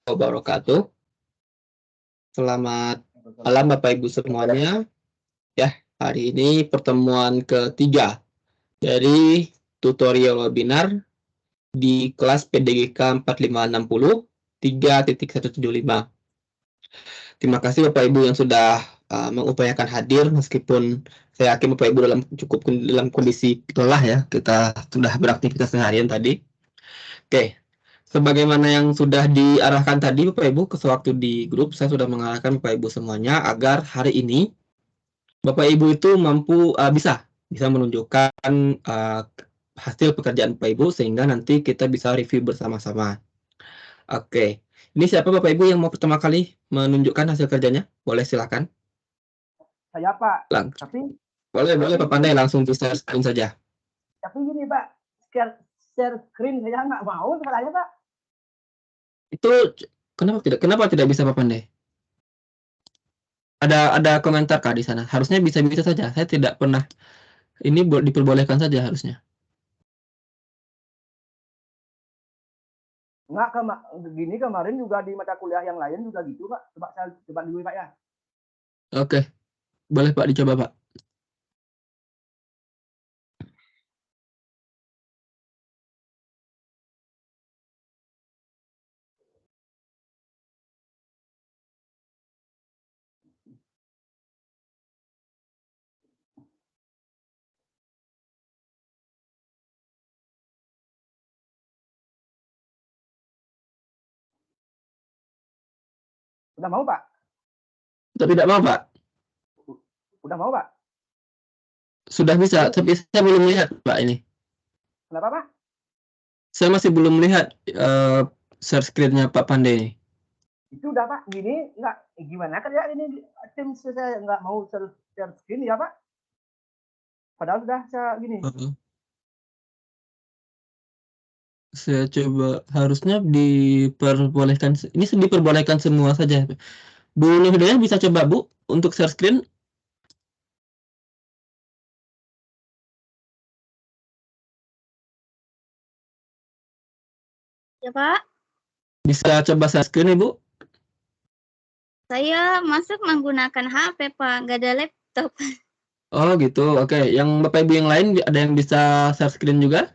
wabarakatuh. Selamat malam Bapak Ibu semuanya. Ya, hari ini pertemuan ketiga dari tutorial webinar di kelas PDGK 4560 3.175. Terima kasih Bapak Ibu yang sudah mengupayakan hadir, meskipun saya yakin Bapak Ibu dalam kondisi lelah ya. Kita sudah beraktivitas seharian tadi. Oke. Sebagaimana yang sudah diarahkan tadi Bapak Ibu sewaktu di grup, saya sudah mengarahkan Bapak Ibu semuanya agar hari ini Bapak Ibu itu mampu bisa menunjukkan hasil pekerjaan Bapak Ibu sehingga nanti kita bisa review bersama-sama. Oke. Ini siapa Bapak Ibu yang mau pertama kali menunjukkan hasil kerjanya? Boleh silakan. Saya Pak. Tapi boleh Pak Pandai langsung bisa screen saja. Tapi gini Pak, share screen saya nggak mau caranya Pak. Itu kenapa tidak bisa Pak Pandai? Ada komentar Kak di sana. Harusnya bisa-bisa saja. Saya tidak pernah. Ini diperbolehkan saja harusnya. Enggak, gini kemarin juga di mata kuliah yang lain juga gitu Pak. Coba dulu Pak ya. Oke. Boleh Pak dicoba Pak. Udah mau Pak? Tidak mau Pak. Udah mau Pak? Sudah bisa, tapi saya belum lihat Pak ini. Kenapa Pak? Saya masih belum lihat share screen-nya Pak Pandey. Itu udah Pak, gini nggak gimana kerja ini tim saya nggak mau share screen ya Pak? Padahal sudah saya gini. Saya coba, harusnya diperbolehkan. Ini diperbolehkan semua saja. Bu Nurhidayah bisa coba Bu untuk share screen. Ya Pak. Bisa coba share screen Ibu? Saya masuk menggunakan HP Pak, nggak ada laptop. Oh gitu, oke. Yang Bapak Ibu yang lain ada yang bisa share screen juga?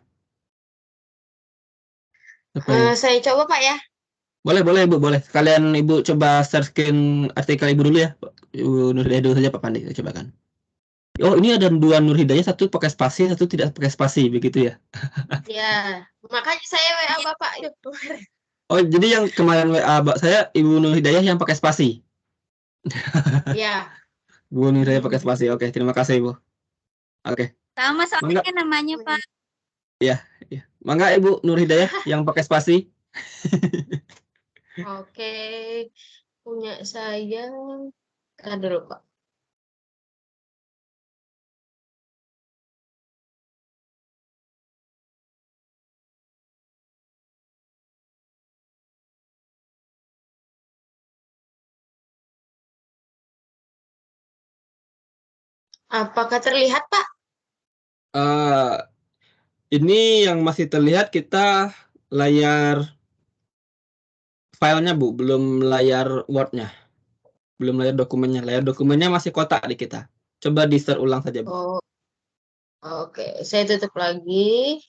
Saya coba Pak ya. Boleh Ibu, boleh. Kalian Ibu coba share screen artikel Ibu dulu ya. Ibu Nurhidayah dulu saja Pak Pandi, saya cobakan. Oh, ini ada dua Nurhidayah, satu pakai spasi, satu tidak pakai spasi, begitu ya? Ya, makanya saya WA Bapak itu. Oh, jadi yang kemarin WA saya Ibu Nurhidayah yang pakai spasi. Ya. Bu Nurhidayah pakai spasi. Oke, terima kasih Ibu. Oke. Sama soalnya namanya Pak. Iya. Mangga Ibu Nurhidayah yang pakai spasi. Oke, punya saya. Dulu Pak. Apakah terlihat Pak? Ini yang masih terlihat kita layar filenya Bu, belum layar Word-nya. Belum layar dokumennya. Layar dokumennya masih kotak di kita. Coba di-share ulang saja Bu. Oh. Oke, saya tutup lagi.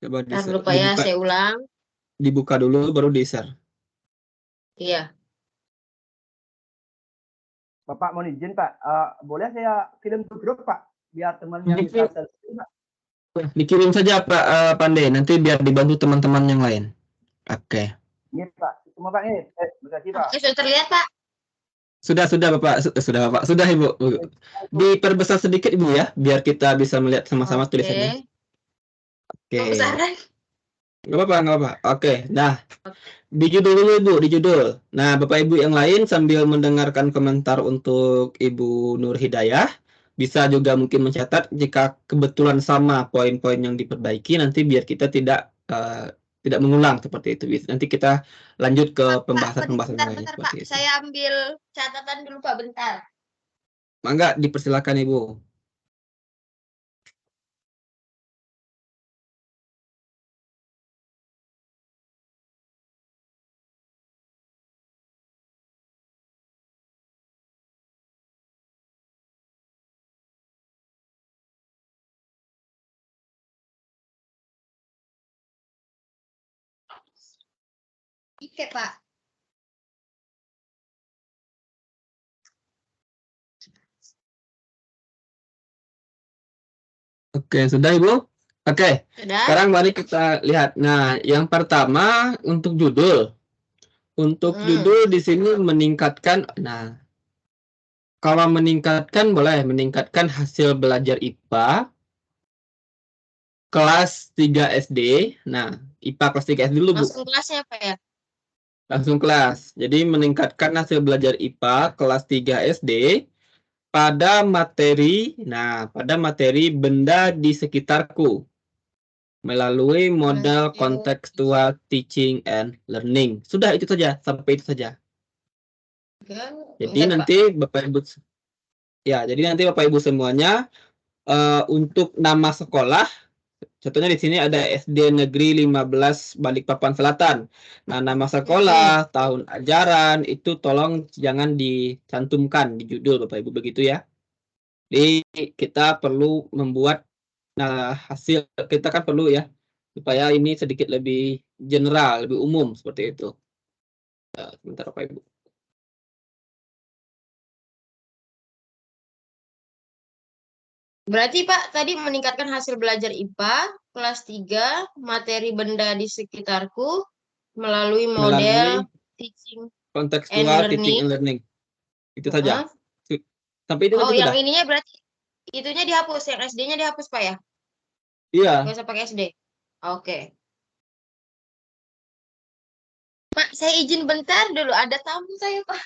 Coba Lupa ya, saya ulang. Dibuka dulu baru di-share. Iya. Bapak mau izin Pak, boleh saya kirim ke grup Pak, biar temannya bisa share screen Pak. Dikirim saja Pak Pandey, nanti biar dibantu teman-teman yang lain. Oke. Iya Pak, semua Pak ini. Makasih Pak. Oke, sudah terlihat Pak? Sudah Bapak, sudah Ibu. Diperbesar sedikit Ibu ya, biar kita bisa melihat sama-sama tulisannya. Oke. Nggak apa-apa. Oke, nah di judul dulu Ibu, di judul. Nah Bapak Ibu yang lain sambil mendengarkan komentar untuk Ibu Nurhidayah, bisa juga mungkin mencatat jika kebetulan sama poin-poin yang diperbaiki, nanti biar kita tidak mengulang seperti itu. Nanti kita lanjut ke pembahasan-pembahasan yang lain seperti itu. Saya ambil catatan dulu Pak, bentar. Mangga, dipersilakan Ibu. Oke, Pak. Oke, sudah Ibu? Oke, Sudah? sekarang mari kita lihat. Nah, yang pertama untuk judul. Untuk judul di sini meningkatkan. Nah, kalau meningkatkan boleh meningkatkan hasil belajar IPA kelas 3 SD. Nah, IPA kelas 3 SD dulu, Bu. Langsung kelasnya, Pak ya? Langsung kelas. Jadi meningkatkan hasil belajar IPA kelas 3 SD pada materi, pada materi benda di sekitarku melalui modal kontekstual teaching and learning. Sudah itu saja, sampai itu saja. Jadi Bentar, Pak. nanti Bapak Ibu semuanya untuk nama sekolah, contohnya di sini ada SD Negeri 15 Balikpapan Selatan. Nah, nama sekolah, tahun ajaran itu tolong jangan dicantumkan di judul Bapak Ibu, begitu ya. Jadi kita perlu membuat hasil, kita kan perlu ya supaya ini sedikit lebih general, lebih umum seperti itu. Sebentar Bapak Ibu. Berarti Pak tadi meningkatkan hasil belajar IPA kelas 3 materi benda di sekitarku melalui model teaching Kontekstual and teaching and learning. Itu saja. Sampai itu Oh, saja yang sudah. ininya berarti itunya dihapus, yang SD-nya dihapus Pak ya? Iya. Nggak usah pakai SD. Oke. Pak, saya izin bentar dulu, ada tamu saya Pak.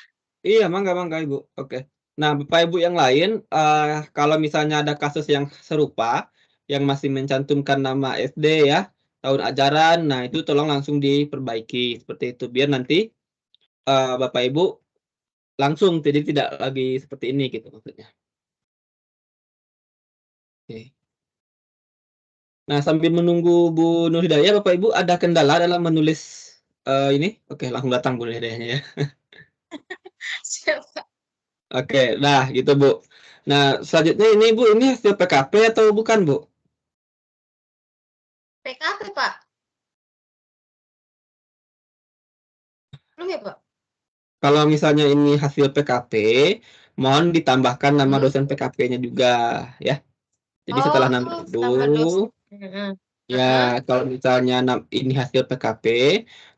Iya, mangga Ibu. Oke. Nah, Bapak Ibu yang lain, kalau misalnya ada kasus yang serupa, yang masih mencantumkan nama SD ya, tahun ajaran, nah itu tolong langsung diperbaiki seperti itu, biar nanti Bapak Ibu langsung, jadi tidak lagi seperti ini gitu maksudnya. Oke. Nah, sambil menunggu Bu Nur Hidayah, Bapak Ibu ada kendala dalam menulis ini? Oke, langsung datang Bu Nur Hidayahnya ya. Siapa? Oke, nah gitu Bu. Nah, selanjutnya ini Bu, ini hasil PKP atau bukan Bu? PKP Pak. Belum ya Pak? Kalau misalnya ini hasil PKP, mohon ditambahkan nama dosen PKP-nya juga ya. Jadi setelah nama itu, tambah dosen. ya kalau misalnya ini hasil PKP,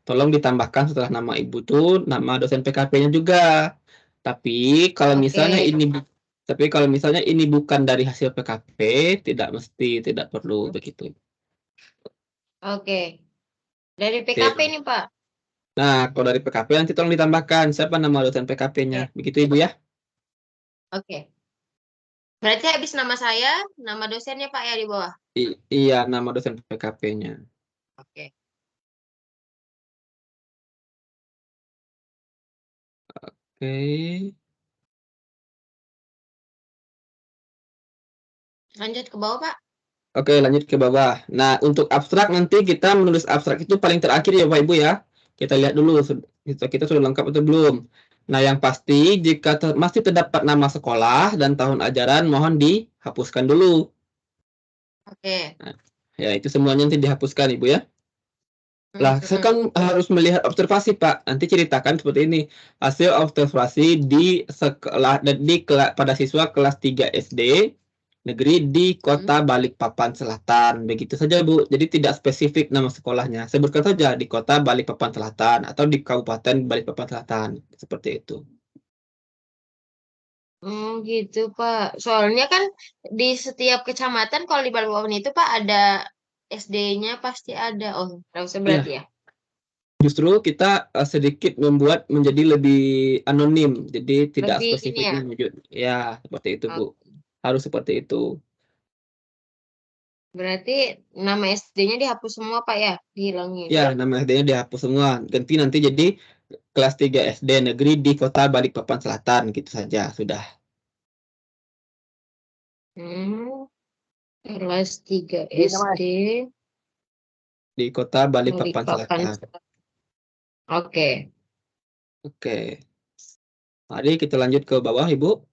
tolong ditambahkan setelah nama Ibu tuh nama dosen PKP-nya juga. Tapi kalau misalnya ini bukan dari hasil PKP, tidak perlu begitu. Oke. Dari PKP nih Pak. Nah, kalau dari PKP nanti tolong ditambahkan siapa nama dosen PKP-nya. Begitu Ibu ya. Oke. Berarti habis nama saya, nama dosennya Pak ya di bawah. Iya, nama dosen PKP-nya. Oke. Oke. Lanjut ke bawah Pak. Oke, lanjut ke bawah. Nah, untuk abstrak nanti kita menulis abstrak itu paling terakhir ya Pak Ibu ya. Kita lihat dulu kita sudah lengkap atau belum. Nah, yang pasti jika masih terdapat nama sekolah dan tahun ajaran mohon dihapuskan dulu. Oke. Nah, ya itu semuanya nanti dihapuskan Ibu ya. Lah, saya kan harus melihat observasi Pak. Nanti ceritakan seperti ini. Hasil observasi di sekolah pada siswa kelas 3 SD negeri di Kota Balikpapan Selatan. Begitu saja Bu. Jadi tidak spesifik nama sekolahnya. Sebutkan saja di Kota Balikpapan Selatan atau di Kabupaten Balikpapan Selatan. Seperti itu. Gitu Pak. Soalnya kan di setiap kecamatan kalau di Balikpapan itu Pak ada SD-nya pasti ada. Oh, nggak usah berarti ya. Justru kita sedikit membuat menjadi lebih anonim. Jadi tidak Lebih spesifik ini ya. menuju. Ya, seperti itu Bu. Harus seperti itu. Berarti nama SD-nya dihapus semua Pak ya, dihilangin. Ya, nama SD-nya dihapus semua. Ganti nanti jadi kelas 3 SD negeri di Kota Balikpapan Selatan. Gitu saja, sudah. Kelas 3 SD Di Kota Balikpapan Balikpapan. Selatan. Oke. Oke. Mari kita lanjut ke bawah, Ibu.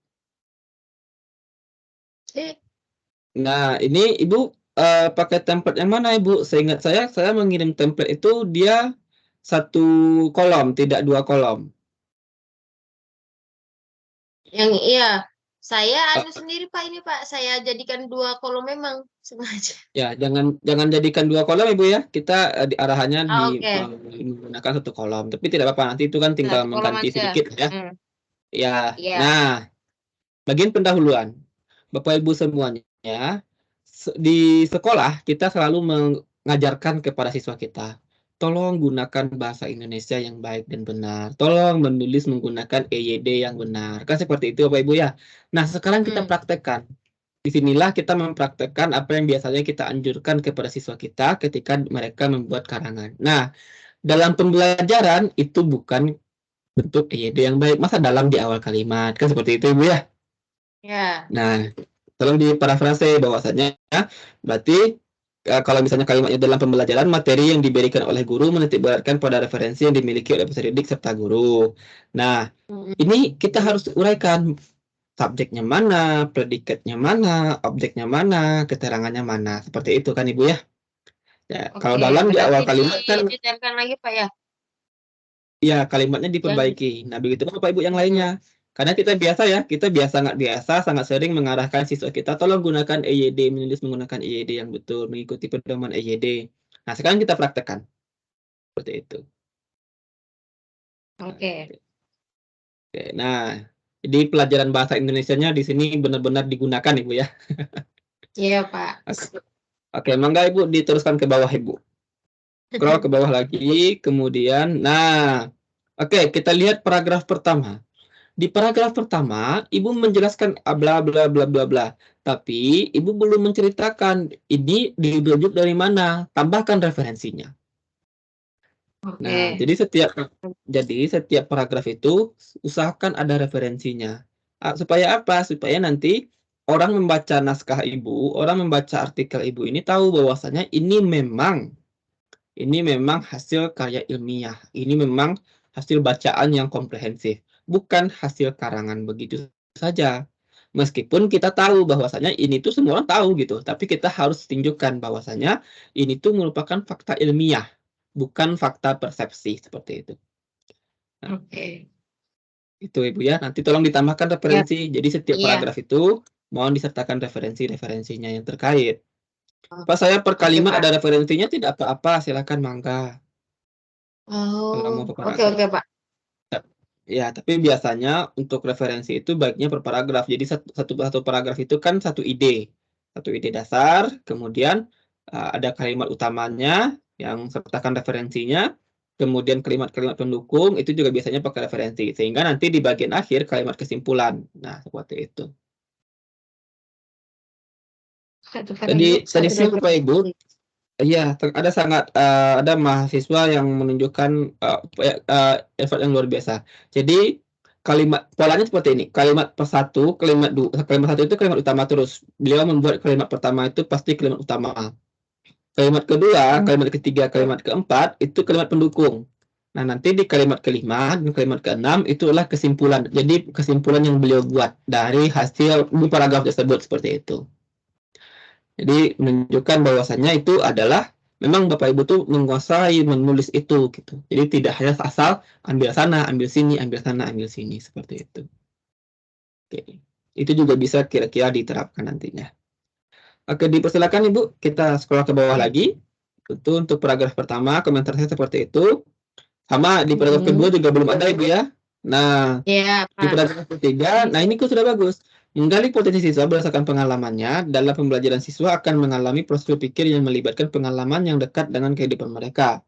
Nah, ini Ibu pakai template yang mana, Ibu? Seingat saya mengirim template itu dia satu kolom, tidak 2 kolom. Yang iya, saya Eh, sendiri Pak ini Pak, saya jadikan 2 kolom memang sengaja. Ya, jangan jadikan 2 kolom Ibu ya. Kita arahannya Oke, menggunakan 1 kolom. Tapi tidak apa-apa, nanti itu kan tinggal 1 kolom mengganti aja. sedikit ya. Ya. Iya. Nah, bagian pendahuluan. Bapak Ibu semuanya, di sekolah kita selalu mengajarkan kepada siswa kita, tolong gunakan bahasa Indonesia yang baik dan benar. Tolong menulis menggunakan EYD yang benar. Kan seperti itu Bapak Ibu ya. Nah, sekarang kita praktekkan. Disinilah kita mempraktekkan apa yang biasanya kita anjurkan kepada siswa kita ketika mereka membuat karangan. Nah, dalam pembelajaran itu bukan bentuk EYD yang baik. Masa dalam di awal kalimat? Kan seperti itu Ibu ya. Ya. Nah, tolong diparafrase bahwasanya berarti kalau misalnya kalimatnya dalam pembelajaran, materi yang diberikan oleh guru menitikberatkan pada referensi yang dimiliki oleh peserta didik serta guru. Nah, ini kita harus uraikan subjeknya mana, predikatnya mana, objeknya mana, keterangannya mana. Seperti itu kan Ibu ya. Ya, kalau Oke, dalam di awal berarti kalimat kan didetailkan lagi Pak ya. ya kalimatnya diperbaiki. Nah, begitu Bapak Ibu yang lainnya. Karena kita biasa nggak biasa sangat sering mengarahkan siswa kita tolong gunakan EYD, menulis menggunakan EYD yang betul, mengikuti pedoman EYD. Nah, sekarang kita praktekkan. Seperti itu. Oke. Oke, nah, jadi pelajaran bahasa Indonesianya di sini benar-benar digunakan Ibu ya. Iya Pak. Oke, mangga Ibu diteruskan ke bawah Ibu. Scroll ke bawah lagi, kemudian, nah, oke, kita lihat paragraf pertama. Di paragraf pertama, Ibu menjelaskan bla bla bla bla bla. Tapi Ibu belum menceritakan ini dirujuk dari mana. Tambahkan referensinya. Nah, Oke. jadi setiap paragraf itu usahakan ada referensinya. Supaya apa? Supaya nanti orang membaca naskah Ibu, orang membaca artikel Ibu ini tahu bahwasanya ini memang hasil karya ilmiah. Ini memang hasil bacaan yang komprehensif, bukan hasil karangan begitu saja. Meskipun kita tahu bahwasanya ini tuh semua orang tahu gitu, tapi kita harus tunjukkan bahwasanya ini tuh merupakan fakta ilmiah, bukan fakta persepsi seperti itu. Oke. Itu Ibu ya. Nanti tolong ditambahkan referensi. Jadi setiap Iya. paragraf itu mohon disertakan referensi-referensinya yang terkait. Pas saya per Oke, kalimat Pak. ada referensinya tidak apa-apa, silakan mangga. Kalau mau Oh, per oke paragraf. oke Pak. Ya, tapi biasanya untuk referensi itu baiknya per paragraf. Jadi satu paragraf itu kan satu ide dasar. Kemudian ada kalimat utamanya yang sertakan referensinya. Kemudian kalimat-kalimat pendukung itu juga biasanya pakai referensi. Sehingga nanti di bagian akhir kalimat kesimpulan. Nah, seperti itu. Satu Tadi paragraf, siang Bapak Ibu, referensi. iya, ada mahasiswa yang menunjukkan effort yang luar biasa. Jadi polanya seperti ini. Kalimat persatu, kalimat satu itu kalimat utama terus. Beliau membuat kalimat pertama itu pasti kalimat utama. Kalimat kedua, kalimat ketiga, kalimat keempat itu kalimat pendukung. Nah, nanti di kalimat kelima dan kalimat keenam itulah kesimpulan. Jadi kesimpulan yang beliau buat dari hasil di paragraf tersebut seperti itu. Jadi menunjukkan bahwasannya itu adalah memang Bapak Ibu tuh menguasai menulis itu gitu. Jadi tidak hanya asal ambil sana, ambil sini, ambil sana, ambil sini seperti itu. Oke. Itu juga bisa kira-kira diterapkan nantinya. Oke, dipersilakan Ibu, kita scroll ke bawah lagi. Itu untuk paragraf pertama, komentar saya seperti itu. Sama di paragraf kedua juga belum ada Ibu ya. Nah, Iya, di Pak. paragraf ketiga, nah ini kok sudah bagus. Menggali potensi siswa berdasarkan pengalamannya, dalam pembelajaran siswa akan mengalami proses berpikir yang melibatkan pengalaman yang dekat dengan kehidupan mereka.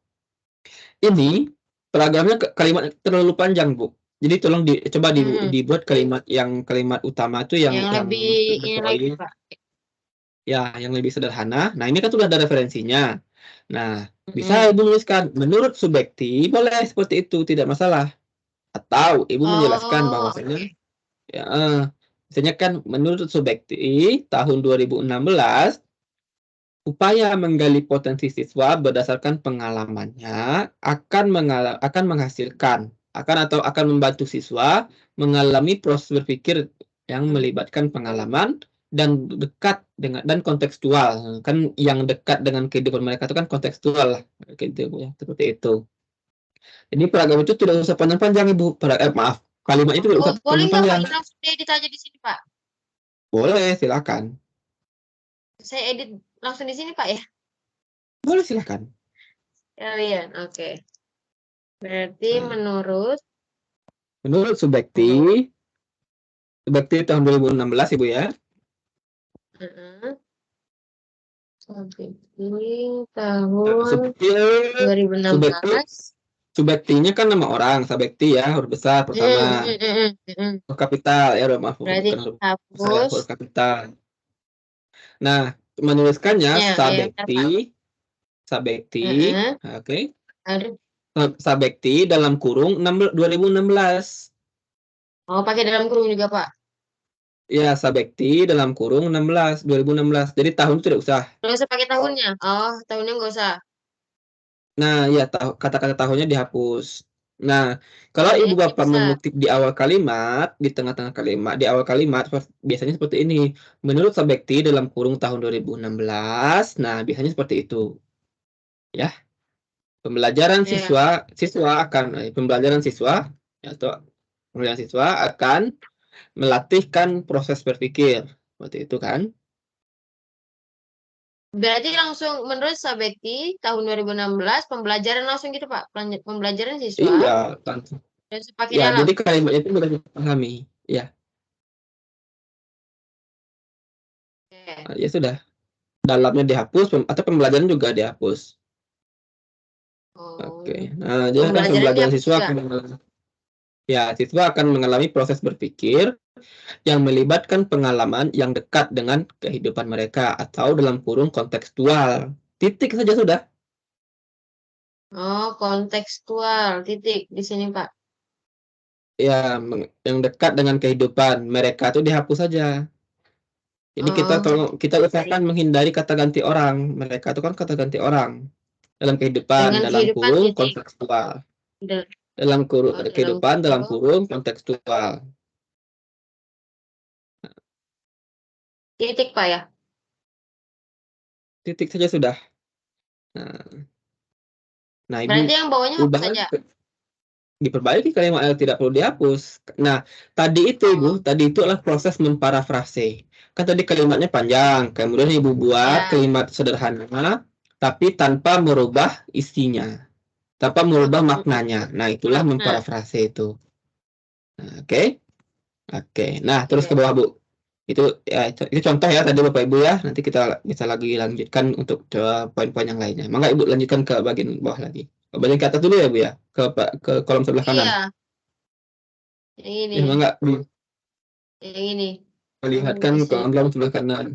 Ini paragrafnya kalimat terlalu panjang, Bu. Jadi tolong coba dibuat kalimat utama itu Yang lebih ini lagi, Pak. ya yang lebih sederhana. Nah, ini kan sudah ada referensinya. Nah, bisa Ibu menuliskan menurut Subekti boleh seperti itu, tidak masalah. Atau Ibu menjelaskan bahwasanya ya, misalnya kan menurut Subekti tahun 2016 upaya menggali potensi siswa berdasarkan pengalamannya akan menghasilkan akan membantu siswa mengalami proses berpikir yang melibatkan pengalaman dan dekat dengan dan kontekstual. Kan yang dekat dengan kehidupan mereka itu kan kontekstual lah gitu ya, seperti itu. Jadi paragraf itu tidak usah panjang-panjang, Ibu. Maaf, kalimat itu tidak Oh, usah boleh nggak Pak panjang-panjang. ini langsung diedit aja di sini Pak? Boleh, silakan. Saya edit langsung di sini Pak ya? Boleh, silakan. Kalian, oke. Berarti Nah. menurut Menurut Subekti tahun 2016, Ibu ya. sampai ini tahun Subekti 2016. Subektinya kan nama orang, Sabekti ya, huruf besar pertama. Huruf kapital ya, maaf, Berarti bukan huruf besar, hapus. huruf kapital. Nah, menuliskannya Ya, Sabekti, oke. Aduh. Sabekti dalam kurung 2016. Oh, pakai dalam kurung juga Pak. Ya, Sabekti dalam kurung 2016. Jadi tahun itu tidak usah. Nggak usah pakai tahunnya. Oh, tahunnya nggak usah. Nah, ya kata-kata tahunnya dihapus. Nah, kalau Oke, Ibu Bapak bisa. mengutip di awal kalimat, di tengah-tengah kalimat, di awal kalimat biasanya seperti ini. Menurut Sabekti dalam kurung tahun 2016. Nah, biasanya seperti itu. Ya. Pembelajaran Ya. pembelajaran siswa atau pembelajaran siswa akan melatihkan proses berpikir. Seperti itu kan? Berarti langsung menurut Sabekti tahun 2016 pembelajaran langsung gitu Pak. Pembelajaran siswa Iya, dan pakai ya, dalam. jadi kalimatnya itu mudah dipahami. Ya, Oke. ya sudah. Dalamnya dihapus atau pembelajaran juga dihapus. Oh, Oke. Nah, jadi kan pembelajaran pembelajaran dihapus siswa juga. siswa akan mengalami proses berpikir yang melibatkan pengalaman yang dekat dengan kehidupan mereka atau dalam kurung kontekstual. Titik saja sudah. Oh, kontekstual. Titik di sini Pak. Ya, yang dekat dengan kehidupan mereka itu dihapus saja. Jadi Oh, kita usahakan menghindari kata ganti orang. Mereka itu kan kata ganti orang dalam kehidupan, dengan dalam kehidupan kurung titik. kontekstual. Da- Dalam kurung oh, dalam kehidupan, dalam kurung kurung kontekstual. titik Pak ya. Titik saja sudah. Nah, Ibu Berarti yang bawahnya hapus ubah saja. diperbaiki kalimat yang tidak perlu dihapus. Nah, tadi itu Oh, Ibu, tadi itu adalah proses memparafrase. Kan tadi kalimatnya panjang, kemudian Ibu buat ya. kalimat sederhana, tapi tanpa merubah isinya, tanpa merubah maknanya. Nah, itulah Makna. memparafrase itu. Nah, oke, oke. Nah, terus ke Oke. bawah Bu. Itu contoh ya tadi Bapak Ibu ya. Nanti kita bisa lagi lanjutkan untuk poin-poin yang lainnya. Maka Ibu lanjutkan ke bagian bawah lagi. Ke bagian ke atas dulu ya Bu ya. Ke kolom sebelah kanan. Iya, yang ini. Ya, maka Yang ini. melihatkan Di ke sini. kolom sebelah kanan.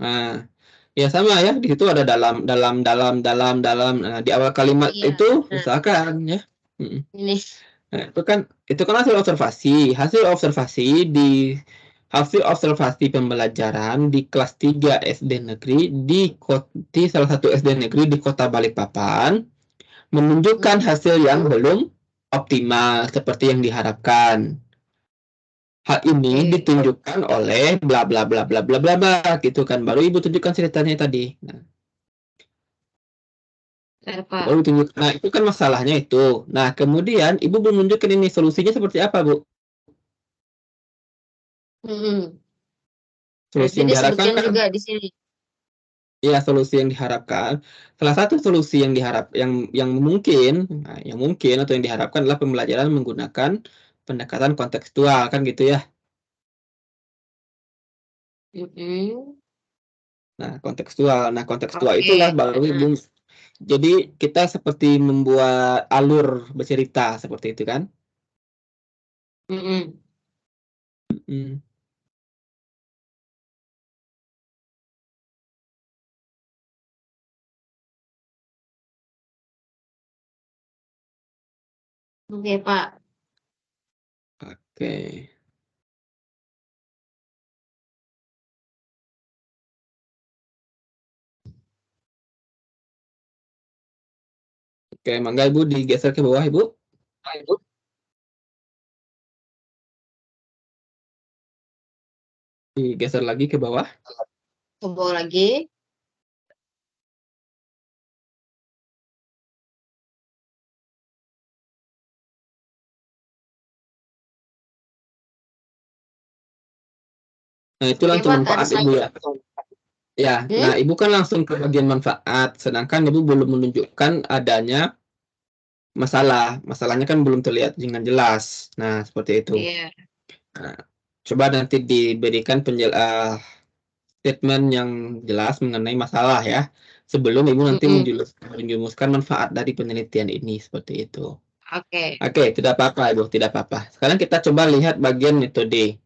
Nah, ya sama ya. Di situ ada dalam. Nah, di awal kalimat Iya. itu Nah, usahakan ya. Mm. ini. Nah, itu kan hasil observasi pembelajaran di kelas 3 SD negeri di salah satu SD negeri di Kota Balikpapan menunjukkan hasil yang belum optimal seperti yang diharapkan. Hal ini Oke. ditunjukkan oleh bla bla bla bla bla bla bla gitu kan. Baru Ibu tunjukkan ceritanya tadi. Nah, Pak. Nah, itu kan masalahnya itu. Nah, kemudian Ibu belum menunjukkan ini solusinya seperti apa, Bu? Solusi Berarti yang diharapkan disebutkan kan, juga di sini. ya, solusi yang diharapkan. Salah satu solusi yang mungkin atau yang diharapkan adalah pembelajaran menggunakan pendekatan kontekstual kan gitu ya. Nah, kontekstual itulah Oke. baru Ibu. Jadi kita seperti membuat alur bercerita seperti itu kan. Hmm. Oke, Pak. Oke. Oke, mangga Ibu digeser ke bawah Ibu. Digeser lagi ke bawah. Ke bawah lagi. Nah, itu Oke, langsung Pak, manfaat harus Ibu ya. Ya, nah Ibu kan langsung ke bagian manfaat, sedangkan Ibu belum menunjukkan adanya masalah. Masalahnya kan belum terlihat dengan jelas. Nah, seperti itu. Iya. Nah, coba nanti diberikan statement yang jelas mengenai masalah ya. Sebelum Ibu nanti menjumuskan manfaat dari penelitian ini, seperti itu. Oke. Oke, tidak apa-apa Ibu, tidak apa-apa. Sekarang kita coba lihat bagian metode.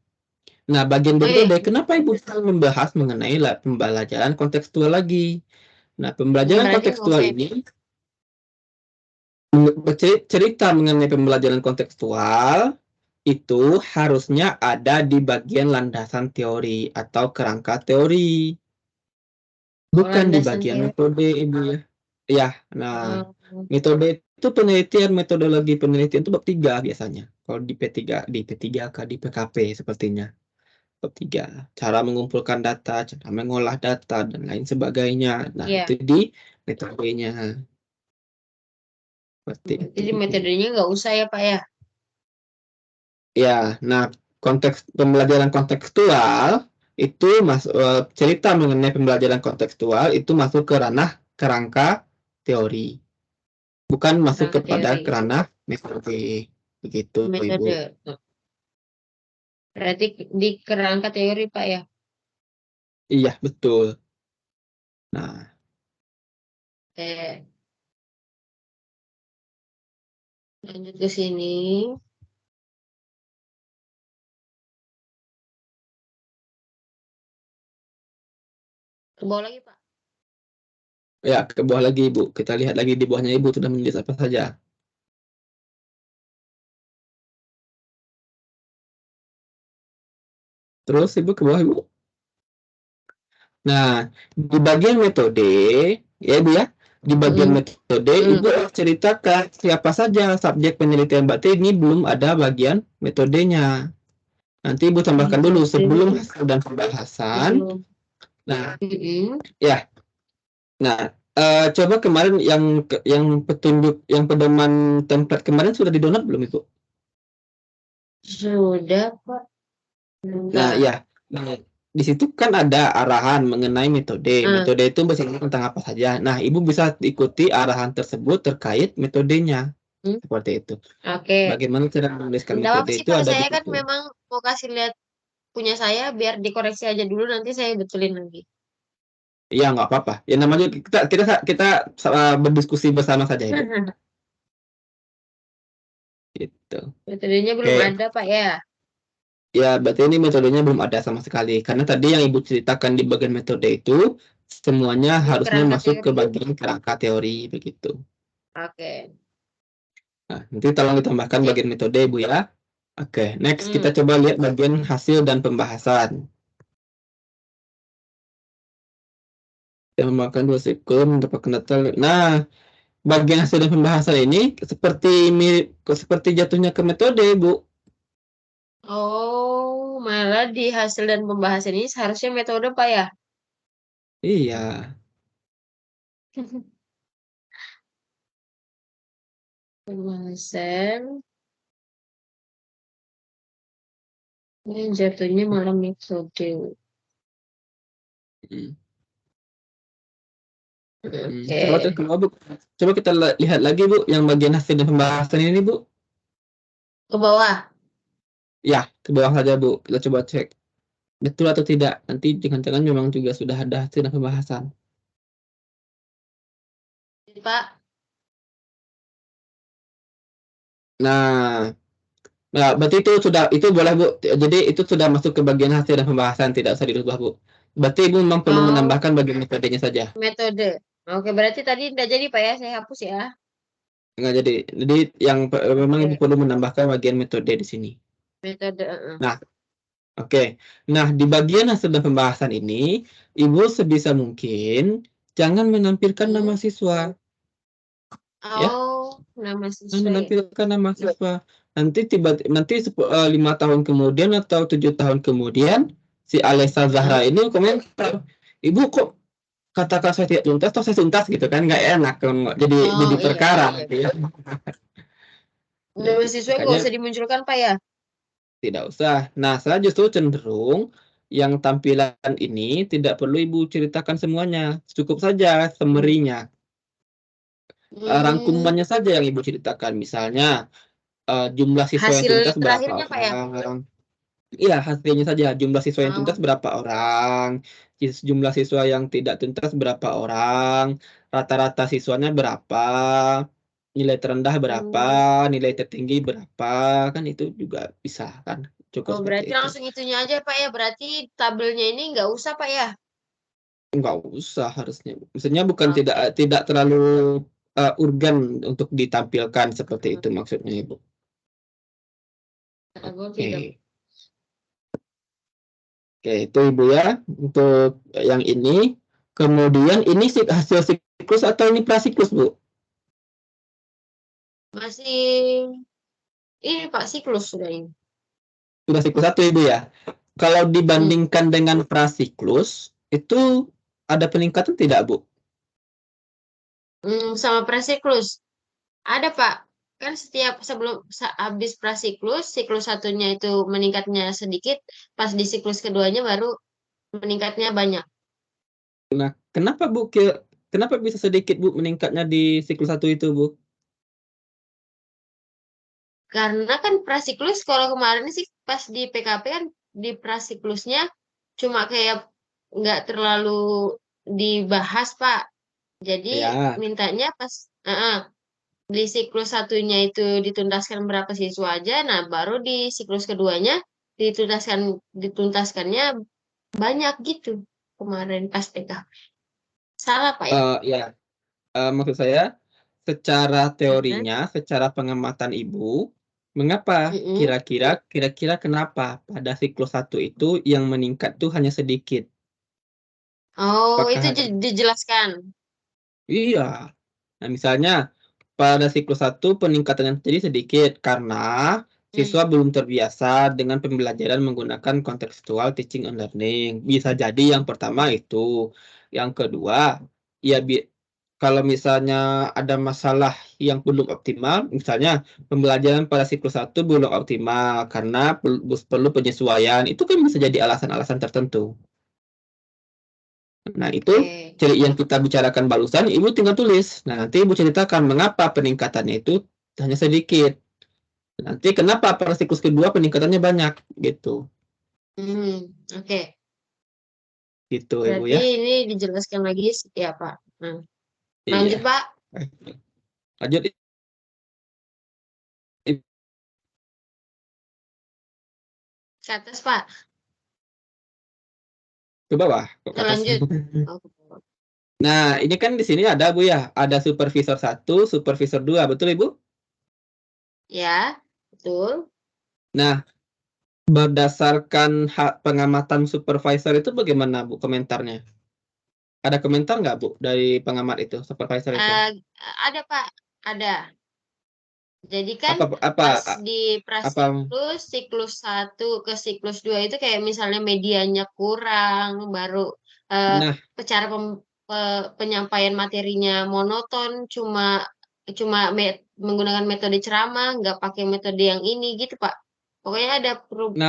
Nah, bagian metode, kenapa Ibu membahas mengenai pembelajaran kontekstual lagi? Nah, pembelajaran Berarti kontekstual oke. ini cerita mengenai pembelajaran kontekstual itu harusnya ada di bagian landasan teori atau kerangka teori, bukan di Landasan bagian teori. metode, Ibu ya. Ya, nah, Oh, metode itu metodologi penelitian itu bab 3 biasanya. Kalau di P3 ke di PKP sepertinya. Bab 3, cara mengumpulkan data, cara mengolah data dan lain sebagainya. Nah, iya. itu di metodenya. Seperti itu. Jadi metodenya nggak usah ya, Pak ya? Ya, nah pembelajaran kontekstual itu cerita mengenai pembelajaran kontekstual itu masuk ke ranah kerangka teori, bukan masuk Kerangka kepada teori. ranah metode. Begitu, Ibu. Metode. Berarti di kerangka teori, Pak ya? Iya, betul. Nah, Oke. Lanjut ke sini. Ke bawah lagi, Pak. ya ke bawah lagi, Ibu. Kita lihat lagi di bawahnya Ibu sudah menulis apa saja. Terus Ibu ke bawah, Ibu. Nah, di bagian metode, ya Ibu ya, di bagian metode, Ibu harus ceritakan siapa saja subjek penelitian. Berarti ini belum ada bagian metodenya. Nanti Ibu tambahkan dulu sebelum hasil dan pembahasan. Nah, ya. Nah, coba kemarin yang petunjuk, yang pedoman template kemarin sudah di-download belum, Ibu? Sudah, Pak. Nah, Bentar. ya. Nah, di situ kan ada arahan mengenai metode. Metode itu bercerita tentang apa saja. Nah, Ibu bisa ikuti arahan tersebut terkait metodenya. Seperti itu. Oke. Bagaimana cara menuliskan Nggak apa-apa metode sih, itu Pak. ada di Saya kan situ. memang mau kasih lihat punya saya biar dikoreksi aja dulu, nanti saya betulin lagi. Iya, nggak apa-apa. Ya namanya kita berdiskusi bersama saja itu. Gitu. Metodenya belum Oke. ada, Pak ya? Ya, berarti ini metodenya belum ada sama sekali. Karena tadi yang Ibu ceritakan di bagian metode itu semuanya harusnya Kerangka masuk ke teori. bagian kerangka teori begitu. Oke. Nah, nanti tolong ditambahkan Sip. bagian metode, Bu ya. Oke, next kita coba lihat bagian hasil dan pembahasan. Yang memakan 2 siklus mendapatkan data. Nah, bagian hasil dan pembahasan ini seperti jatuhnya ke metode, Bu. Oh, malah di hasil dan pembahasan ini seharusnya metode, Pak ya? Iya. Pembahasan. Ini jatuhnya malah metode. Hmm. Oke. Coba kita lihat lagi, Bu, yang bagian hasil dan pembahasan ini, Bu. Ke bawah. Ya, ke bawah saja, Bu. Kita coba cek betul atau tidak. Nanti jangan-jangan memang juga sudah ada hasil dan pembahasan. Pak. Nah, berarti itu boleh, Bu. Jadi itu sudah masuk ke bagian hasil dan pembahasan, tidak usah dirubah, Bu. Berarti Ibu memang perlu Oh, menambahkan bagian metodenya saja. metode. Oke, berarti tadi tidak jadi, Pak ya? Saya hapus ya. Nggak jadi. Jadi memang Ibu Oke. perlu menambahkan bagian metode di sini. Metode. Nah, oke. Nah, di bagian hasil dan pembahasan ini, Ibu sebisa mungkin jangan menampilkan nama siswa. Ya, Oh, nama jangan siswa ya? menampilkan nama siswa. Nanti 5 tahun kemudian atau 7 tahun kemudian, si Alessa Zahra ini komentar, Ibu kok katakan saya tidak tuntas, toh saya tuntas gitu kan, nggak enak kan, jadi Oh, iya, perkara iya. gitu ya. Nama siswa nggak Makanya usah dimunculkan, Pak ya? tidak usah. Nah, saya justru cenderung yang tampilan ini tidak perlu Ibu ceritakan semuanya. Cukup saja summary-nya. Rangkumannya saja yang Ibu ceritakan. Misalnya, jumlah siswa yang Hasil tuntas berapa terakhirnya Pak ya? orang. Iya, hasilnya saja. Jumlah siswa yang tuntas berapa orang. Jumlah siswa yang tidak tuntas berapa orang. Rata-rata siswanya berapa. Nilai terendah berapa. Nilai tertinggi berapa. Kan itu juga bisa kan. Cukup Oh, seperti berarti itu. langsung itunya aja Pak ya. Berarti tabelnya ini nggak usah Pak ya? Nggak usah harusnya. Maksudnya bukan Oke. tidak terlalu urgen untuk ditampilkan seperti itu maksudnya Ibu. Oke. Oke, itu Ibu ya untuk yang ini. Kemudian ini hasil siklus atau ini prasiklus, Bu? Masih ini Pak siklus sudah ini. Sudah siklus 1 Ibu ya. Kalau dibandingkan dengan prasiklus, itu ada peningkatan tidak, Bu? Sama prasiklus. Ada Pak. Kan setiap habis prasiklus, siklus satunya itu meningkatnya sedikit, pas di siklus keduanya baru meningkatnya banyak. Nah, kenapa Bu? Kenapa bisa sedikit Bu meningkatnya di siklus 1 itu, Bu? Karena kan prasiklus kalau kemarin sih pas di PKP kan di prasiklusnya cuma kayak nggak terlalu dibahas Pak. Jadi Ya. mintanya pas di siklus satunya itu dituntaskan berapa siswa aja, nah baru di siklus keduanya dituntaskannya banyak gitu kemarin pas PKP. Salah Pak ya? Ya. Maksud saya, secara teorinya, secara pengamatan Ibu, mengapa kira-kira kenapa pada siklus 1 itu yang meningkat tuh hanya sedikit? Oh, itu Apakah dijelaskan. iya. Nah, misalnya pada siklus 1 peningkatan yang terjadi sedikit karena siswa belum terbiasa dengan pembelajaran menggunakan contextual teaching and learning. Bisa jadi yang pertama itu. Yang kedua, ya kalau misalnya ada masalah yang belum optimal, misalnya pembelajaran pada siklus 1 belum optimal karena perlu penyesuaian, itu kan bisa jadi alasan-alasan tertentu. Nah, itu yang kita bicarakan barusan, Ibu tinggal tulis. Nah, nanti Ibu ceritakan mengapa peningkatannya itu hanya sedikit. Nanti kenapa pada siklus kedua peningkatannya banyak, gitu. Oke. Gitu, Berarti Ibu ya. ini dijelaskan lagi ya, Pak. Lanjut, Iya. Pak. Lanjut. Ke atas, Pak. Ke bawah. Ke atas. Lanjut. Nah, ini kan di sini ada, Bu ya. Ada supervisor 1, supervisor 2. Betul, Ibu? Ya, betul. Nah, berdasarkan pengamatan supervisor itu bagaimana, Bu, komentarnya? Ada komentar nggak, Bu, dari pengamat itu, supervisor itu? Ada, Pak. Ada. Jadi kan Apa pas di prasiklus, siklus 1 ke siklus 2 itu kayak misalnya medianya kurang, baru cara penyampaian materinya monoton, cuma menggunakan metode ceramah, nggak pakai metode yang ini gitu, Pak. Pokoknya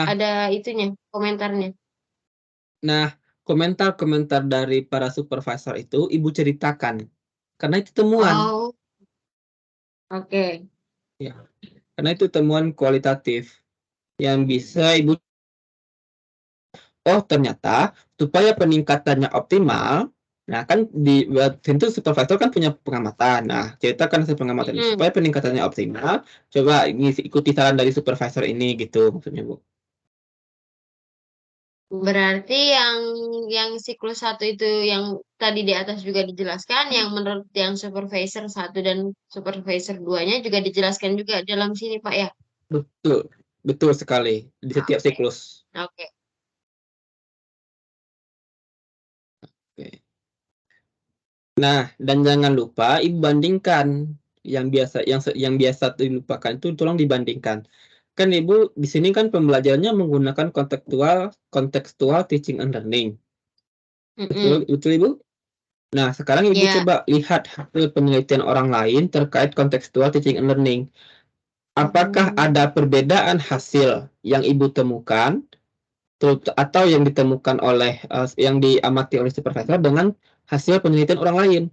ada itunya, komentarnya. Nah, komentar-komentar dari para supervisor itu Ibu ceritakan. Karena itu temuan. Oh, oke. Ya, karena itu temuan kualitatif yang bisa Ibu. Oh, ternyata supaya peningkatannya optimal, nah kan tentu supervisor kan punya pengamatan. Nah, ceritakan hasil pengamatan supaya peningkatannya optimal. Coba ikuti saran dari supervisor ini gitu maksudnya, Bu. Berarti yang siklus 1 itu yang tadi di atas juga dijelaskan, yang menurut yang supervisor 1 dan supervisor 2-nya juga dijelaskan juga dalam sini, Pak ya? Betul, betul sekali di setiap siklus. Oke. Nah, dan jangan lupa Ibu bandingkan yang biasa dilupakan itu tolong dibandingkan. Kan Ibu di sini kan pembelajarannya menggunakan contextual teaching and learning. Betul Ibu? Nah, sekarang Ibu coba lihat hasil penelitian orang lain terkait contextual teaching and learning. Apakah ada perbedaan hasil yang Ibu temukan atau yang ditemukan oleh yang diamati oleh supervisor dengan hasil penelitian orang lain.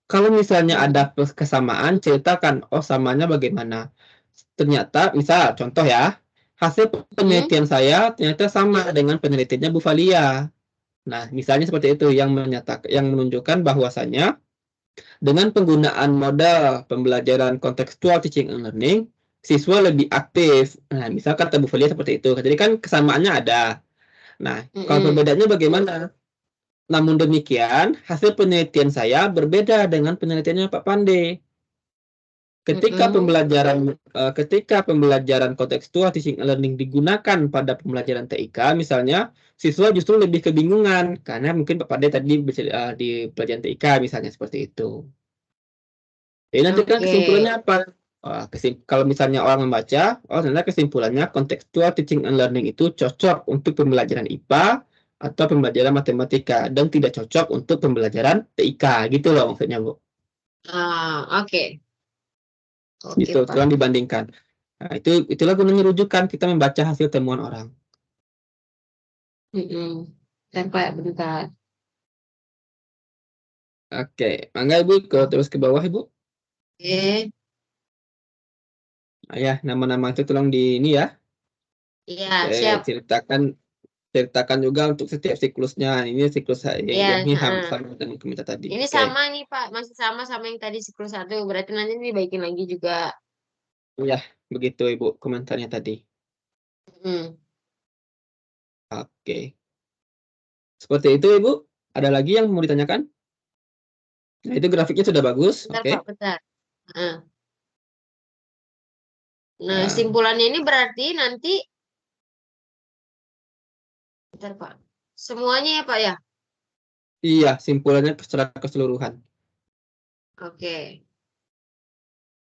Kalau misalnya ada kesamaan, ceritakan, oh samanya bagaimana. Ternyata, misal contoh ya, hasil penelitian saya ternyata sama dengan penelitiannya Bu Valia. Nah, misalnya seperti itu yang menunjukkan bahwasanya dengan penggunaan model pembelajaran kontekstual teaching and learning, siswa lebih aktif. Nah, misal kata Bu Valia seperti itu. Jadi kan kesamaannya ada. Nah, kalau perbedaannya bagaimana? Namun demikian, hasil penelitian saya berbeda dengan penelitiannya Pak Pande. Ketika pembelajaran kontekstual teaching and learning digunakan pada pembelajaran TIK, misalnya, siswa justru lebih kebingungan karena mungkin Pak Pande tadi di pelajaran TIK misalnya seperti itu. Jadi nanti kan kesimpulannya apa? Kalau misalnya orang membaca, oh ternyata kesimpulannya kontekstual teaching and learning itu cocok untuk pembelajaran IPA atau pembelajaran matematika dan tidak cocok untuk pembelajaran TIK gitu loh maksudnya Bu. Oke. Gitu, setelah dibandingkan. Nah, itulah gunanya rujukan, kita membaca hasil temuan orang. Bentar. Oke, mangga Ibu terus ke bawah Ibu. Oke. Ya, nama-nama itu tolong di ini ya. Iya, siap. Ceritakan juga untuk setiap siklusnya. Ini siklus ini sama dengan kita tadi. Ini sama nih Pak, masih sama yang tadi siklus 1. Berarti nanti dibaikin lagi juga. Ya, begitu Ibu komentarnya tadi. Oke. Seperti itu Ibu. Ada lagi yang mau ditanyakan? Nah, itu grafiknya sudah bagus. Bentar, Oke. Pak, bentar. Nah, simpulannya ini berarti nanti bentar, Pak. Semuanya ya, Pak ya? Iya, simpulannya secara keseluruhan. Oke.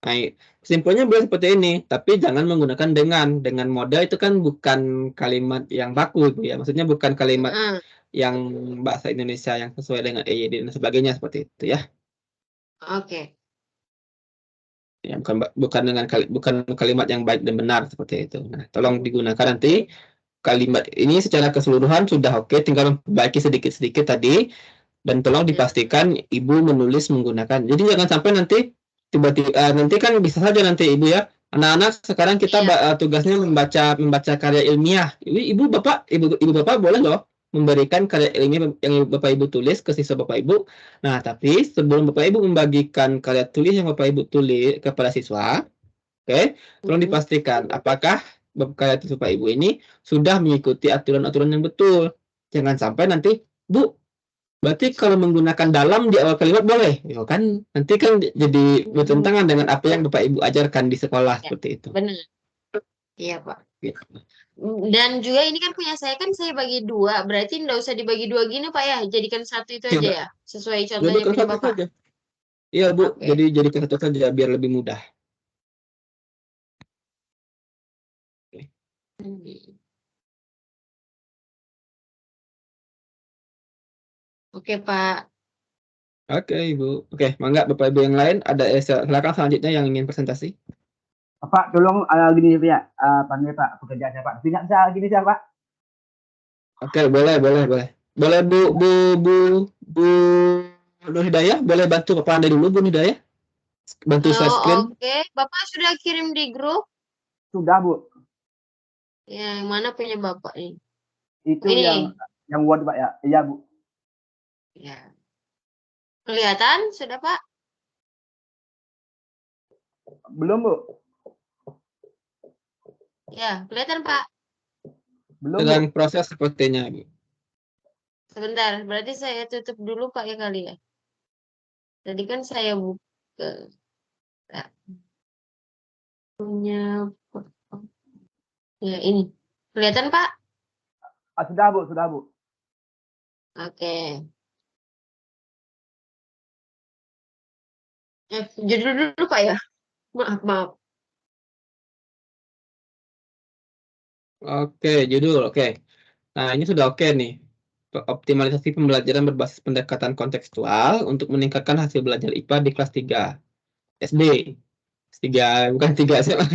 Nah, simpelnya boleh seperti ini, tapi jangan menggunakan dengan model itu kan bukan kalimat yang baku Ibu ya. Maksudnya bukan kalimat yang bahasa Indonesia yang sesuai dengan EYD dan sebagainya seperti itu ya. Oke. Ya, bukan kalimat yang baik dan benar seperti itu. Nah, tolong digunakan nanti kalimat ini secara keseluruhan sudah oke, tinggal perbaiki sedikit-sedikit tadi dan tolong dipastikan Ibu menulis menggunakan. Jadi jangan sampai nanti tiba-tiba nanti kan bisa saja nanti Ibu ya. Anak-anak sekarang kita tugasnya membaca karya ilmiah. Ibu Bapak boleh loh memberikan karya ilmiah yang Bapak Ibu tulis ke siswa Bapak Ibu. Nah, tapi sebelum Bapak Ibu membagikan karya tulis yang Bapak Ibu tulis kepada siswa, tolong dipastikan apakah karya tulis Bapak Ibu ini sudah mengikuti aturan-aturan yang betul. Jangan sampai nanti, Bu, berarti kalau menggunakan dalam di awal kalimat boleh, ya kan? Nanti kan jadi bertentangan dengan apa yang Bapak Ibu ajarkan di sekolah seperti itu. Benar. Iya Pak. Gitu. Dan juga ini kan punya saya kan saya bagi 2, berarti nggak usah dibagi 2 gini Pak ya, jadikan 1 itu aja ya, sesuai contohnya punya Bapak. Iya Bu, jadi jadikan 1 saja biar lebih mudah. Oke Pak. Oke Ibu. Oke, mangga Bapak Ibu yang lain ada silakan selanjutnya yang ingin presentasi. Pak, tolong gini ya, panggil Pak pekerjaannya Pak. Tidak bisa gini ya Pak. Oke, boleh. Boleh Bu Nur Hidayah, boleh bantu Bapak Anda dulu Bu Hidayah? Bantu share screen. Oke, Bapak sudah kirim di grup? Sudah Bu. Ya, yang mana punya Bapak nih? Itu ini. yang Word Pak ya. Iya Bu. Ya. Kelihatan sudah Pak? Belum Bu. Ya, kelihatan Pak. Belum. Sedang proses sepertinya Bu. Sebentar, berarti saya tutup dulu Pak ya kali ya. Tadi kan saya buka. Punya ya ini. Kelihatan Pak? Sudah Bu. Oke. Judul dulu Pak ya. Maaf. Oke, judul. Oke. Nah, ini sudah oke nih. Optimalisasi pembelajaran berbasis pendekatan kontekstual untuk meningkatkan hasil belajar IPA di kelas 3 SD. 3 bukan 3 SMA.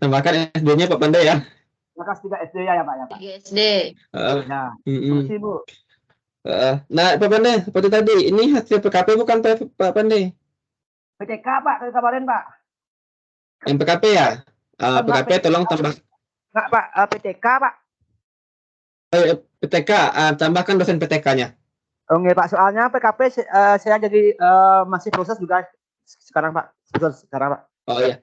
Tambahkan SD-nya Pak Pandai ya. kelas 3 SD ya Pak ya Pak. 3 SD. Ya. Makasih Bu. Nah, Pak Pandey, seperti tadi, ini hasil PKP bukan Pak Pandey? PTK Pak, kemarin Pak. Yang PKP ya? PKP tolong tambah. Enggak Pak, PTK Pak. PTK, tambahkan dosen PTK-nya. Oke Pak, soalnya PKP saya jadi masih proses juga sekarang Pak. Sekarang Pak. Oh iya.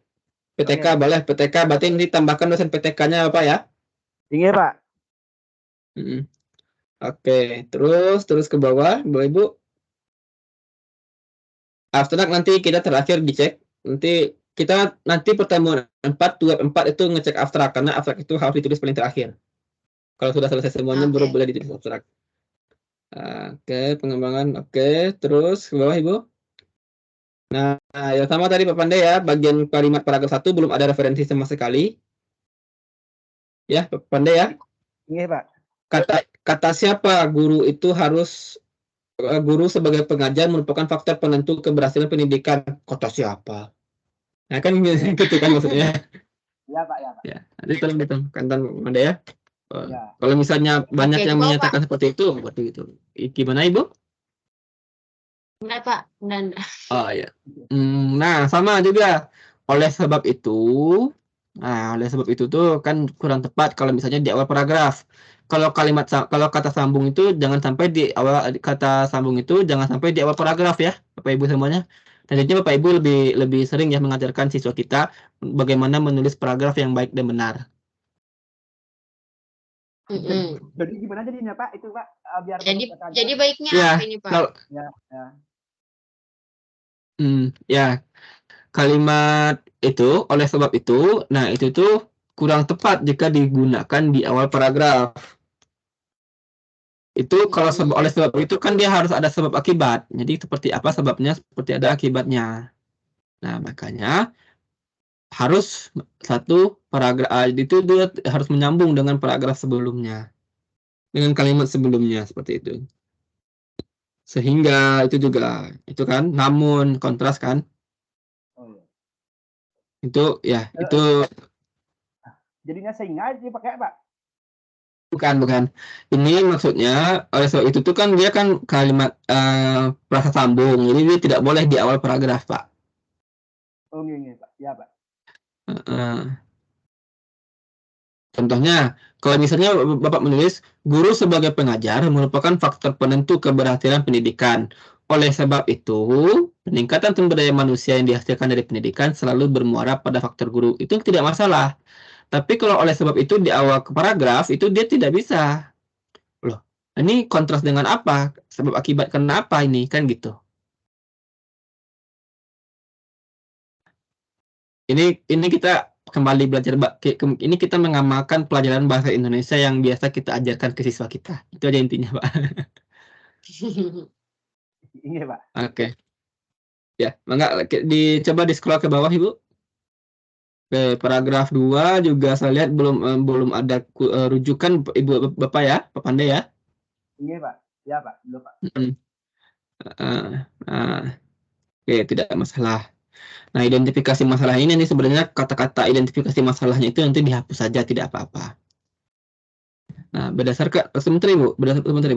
PTK boleh, PTK berarti ini tambahkan dosen PTK-nya Bapak ya? Iya Pak. Oke, terus ke bawah, Bapak Ibu. Abstrak nanti kita terakhir dicek. Nanti pertemuan 4, web 4 itu ngecek abstrak, karena abstrak itu harus ditulis paling terakhir. Kalau sudah selesai semuanya baru boleh ditulis abstrak. Oke, pengembangan. Oke, terus ke bawah Ibu. Nah, yang sama tadi Pak Pandey ya, bagian kalimat paragraf 1 belum ada referensi sama sekali. Ya, Pak Pandey ya. Iya Pak. Kata siapa guru itu harus, guru sebagai pengajar merupakan faktor penentu keberhasilan pendidikan. Kata siapa? Nah kan gitu kan maksudnya. Iya Pak, ya Pak. Ya, nanti tolong ditambahkan Anda ya. Ya. Kalau misalnya banyak yang menyatakan seperti itu, berarti itu. Gimana Ibu? Enggak Pak, enggak. Oh ya. Nah sama juga. Oleh sebab itu tuh kan kurang tepat kalau misalnya di awal paragraf. Kalau kata sambung itu jangan sampai di awal paragraf ya, Bapak Ibu semuanya. Dan jadi Bapak Ibu lebih sering ya mengajarkan siswa kita bagaimana menulis paragraf yang baik dan benar. Jadi gimana jadinya Pak itu Pak? Biar jadi baiknya ya, apa ini Pak? Ya. Kalimat itu oleh sebab itu, nah itu tuh kurang tepat jika digunakan di awal paragraf. Itu kalau oleh sebab itu kan dia harus ada sebab akibat. Jadi seperti apa sebabnya, seperti ada akibatnya. Nah, makanya harus satu paragraf itu dia harus menyambung dengan paragraf sebelumnya. Dengan kalimat sebelumnya seperti itu. Sehingga itu juga itu kan namun kontras kan. Itu ya, itu jadinya sehingga dipakai Pak. Bukan. Ini maksudnya oleh sebab itu tuh kan dia kan kalimat prasa sambung. Jadi dia tidak boleh di awal paragraf, Pak. Oh iya Pak. Ya Pak. Contohnya, kalau misalnya Bapak menulis guru sebagai pengajar merupakan faktor penentu keberhasilan pendidikan. Oleh sebab itu, peningkatan sumber daya manusia yang dihasilkan dari pendidikan selalu bermuara pada faktor guru. Itu tidak masalah. Tapi kalau oleh sebab itu di awal paragraf itu dia tidak bisa. Loh, ini kontras dengan apa? Sebab akibat kenapa ini? Kan gitu. Ini kita kembali belajar, ini kita mengamalkan pelajaran bahasa Indonesia yang biasa kita ajarkan ke siswa kita. Itu aja intinya, Pak. Iya, Pak. Oke. Ya, dicoba di-scroll ke bawah, Ibu. Oke, paragraf 2 juga saya lihat belum ada rujukan Ibu Bapak ya, Pak Pandey ya. Iya, Pak. Ya, Pak. Belum, Pak. Oke, tidak masalah. Nah, identifikasi masalah ini sebenarnya kata-kata identifikasi masalahnya itu nanti dihapus saja, tidak apa-apa. Nah, berdasarkan sebentar Ibu,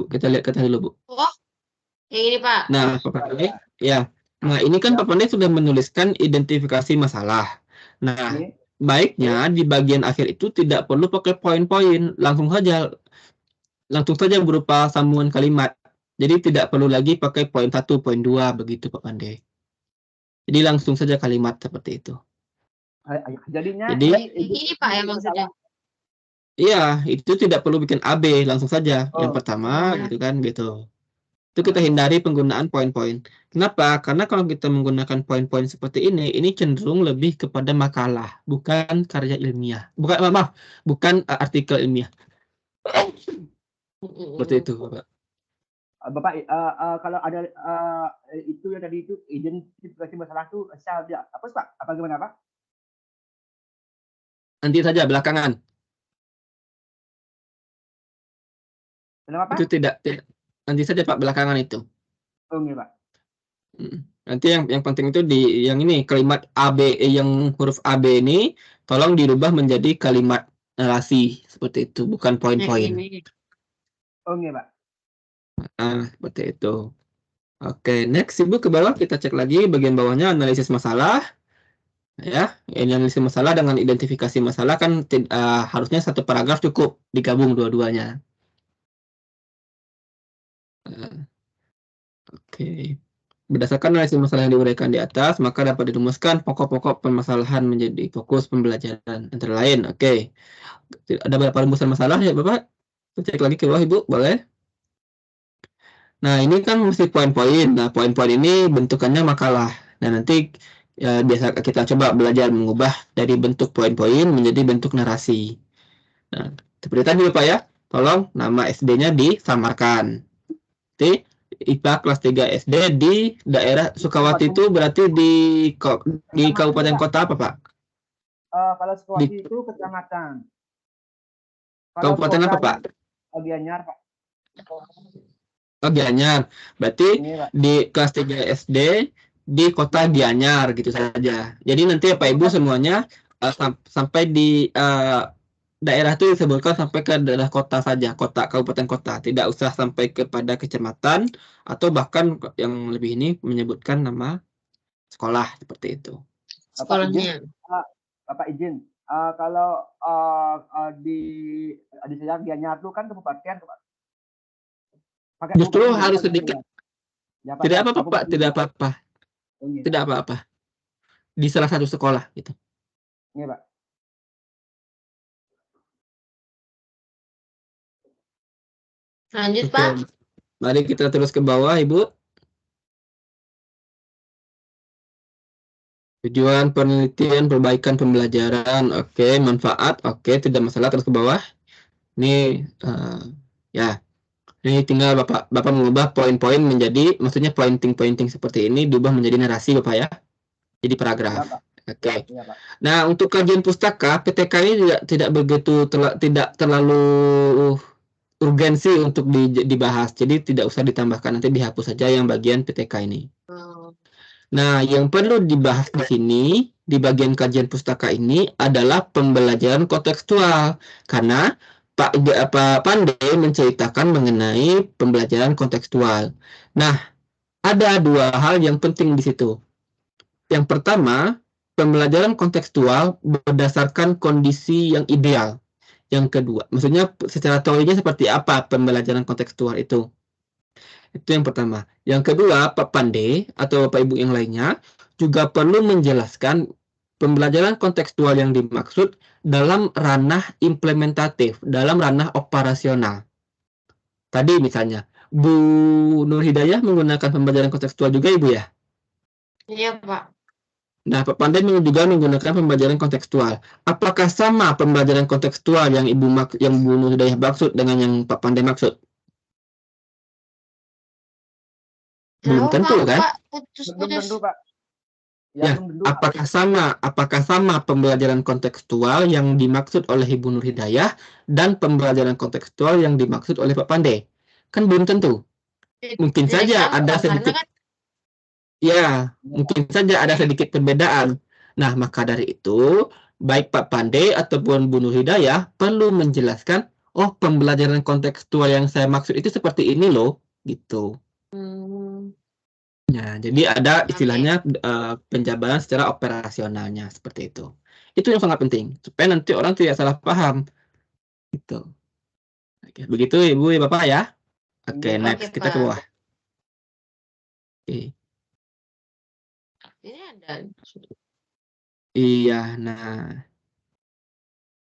kita lihat dulu, Bu. Oh, yang ini Pak. Nah, Pak Pandey, ya. Nah, ini kan Pak Pandey sudah menuliskan identifikasi masalah. Nah, baiknya di bagian akhir itu tidak perlu pakai poin-poin, langsung saja berupa sambungan kalimat. Jadi tidak perlu lagi pakai poin 1, poin 2 begitu Pak Pandey. Jadi langsung saja kalimat seperti itu. Jadinya ini Pak ya maksudnya. Iya, itu tidak perlu bikin AB, langsung saja. Yang pertama gitu kan gitu. Itu kita hindari penggunaan poin-poin. Kenapa? Karena kalau kita menggunakan poin-poin seperti ini cenderung lebih kepada makalah, bukan karya ilmiah. Bukan artikel ilmiah. Seperti itu, Bapak. Bapak, kalau ada itu yang tadi itu identifikasi masalah itu saya apa Pak? Apa gimana Pak? Nanti saja belakangan. Kenapa Pak? Itu tidak. Nanti saja Pak belakangan itu. Oh iya Pak. Nanti yang penting itu yang ini kalimat AB yang huruf AB ini tolong dirubah menjadi kalimat narasi seperti itu, bukan Yang poin-poin. ini. Oh, iya, Pak. Seperti itu. Oke, next Ibu ke bawah kita cek lagi bagian bawahnya analisis masalah. Ya, ini analisis masalah dengan identifikasi masalah kan harusnya satu paragraf cukup digabung dua-duanya. Oke. Berdasarkan analisis masalah yang diuraikan di atas, maka dapat dirumuskan pokok-pokok permasalahan menjadi fokus pembelajaran antara lain. Oke. Ada berapa rumusan masalah ya, Bapak? Kita cek lagi ke bawah, Ibu, boleh? Nah, ini kan mesti poin-poin. Nah, poin-poin ini bentukannya makalah. Nah, nanti ya, biasa kita coba belajar mengubah dari bentuk poin-poin menjadi bentuk narasi. Nah, seperti tadi Bapak ya, tolong nama SD-nya disamarkan. Jadi, IPA kelas 3 SD di daerah Sukawati itu berarti di kabupaten kota apa, Pak? Kalau Sukawati itu kecamatan. Kabupaten apa, Pak? Gianyar, Pak. Oh, Gianyar. Berarti di kelas 3 SD di kota Gianyar gitu saja. Jadi nanti Pak Ibu semuanya sampai di daerah itu disebutkan sampai ke daerah kota saja, kota, kabupaten kota. Tidak usah sampai kepada kecamatan atau bahkan yang lebih ini menyebutkan nama sekolah seperti itu. Sekolahnya. Bapak izin, kalau di saya Gianyar itu kan kabupaten, Pak. Justru harus sedikit. Tidak apa-apa, Pak. Tidak apa-apa. Tidak apa-apa. Di salah satu sekolah gitu. Iya, Pak. Lanjut, Pak. Mari kita terus ke bawah, Ibu. Tujuan penelitian, perbaikan pembelajaran, oke. Manfaat, oke. Tidak masalah, terus ke bawah. Ini ya. Ini tinggal Bapak mengubah poin-poin menjadi, maksudnya pointing-pointing seperti ini diubah menjadi narasi Bapak ya. Jadi paragraf. Ya, Oke. Ya, Pak. Nah, untuk kajian pustaka, PTK ini tidak begitu tidak terlalu urgensi untuk dibahas. Jadi tidak usah ditambahkan, nanti dihapus saja yang bagian PTK ini. Nah, yang perlu dibahas di sini di bagian kajian pustaka ini adalah pembelajaran kontekstual, karena Pak Pandey menceritakan mengenai pembelajaran kontekstual. Nah, ada dua hal yang penting di situ. Yang pertama, pembelajaran kontekstual berdasarkan kondisi yang ideal. Yang kedua, maksudnya secara teorinya seperti apa pembelajaran kontekstual itu? Itu yang pertama. Yang kedua, Pak Pandey atau Bapak Ibu yang lainnya juga perlu menjelaskan pembelajaran kontekstual yang dimaksud dalam ranah implementatif, dalam ranah operasional. Tadi misalnya, Bu Nur Hidayah menggunakan pembelajaran kontekstual juga Ibu ya? Iya, Pak. Nah, Pak Pandey juga menggunakan pembelajaran kontekstual. Apakah sama pembelajaran kontekstual yang Bu Nur Hidayah maksud dengan yang Pak Pandey maksud? Belum tentu kan? Belum tentu, Pak. Ya, apakah sama pembelajaran kontekstual yang dimaksud oleh Ibu Nur Hidayah dan pembelajaran kontekstual yang dimaksud oleh Pak Pandey? Kan belum tentu. Mungkin saja ada sedikit. Ya, mungkin saja ada sedikit perbedaan. Nah, maka dari itu, baik Pak Pandey ataupun Bu Nur Hidayah perlu menjelaskan, oh, pembelajaran kontekstual yang saya maksud itu seperti ini loh, gitu. Ya, jadi ada istilahnya penjabaran secara operasionalnya seperti itu. Itu yang sangat penting supaya nanti orang tidak salah paham. Gitu. Oke, begitu Ibu ya Bapak ya. Oke, next kita ke bawah. Oke. Ini ada. Iya, nah.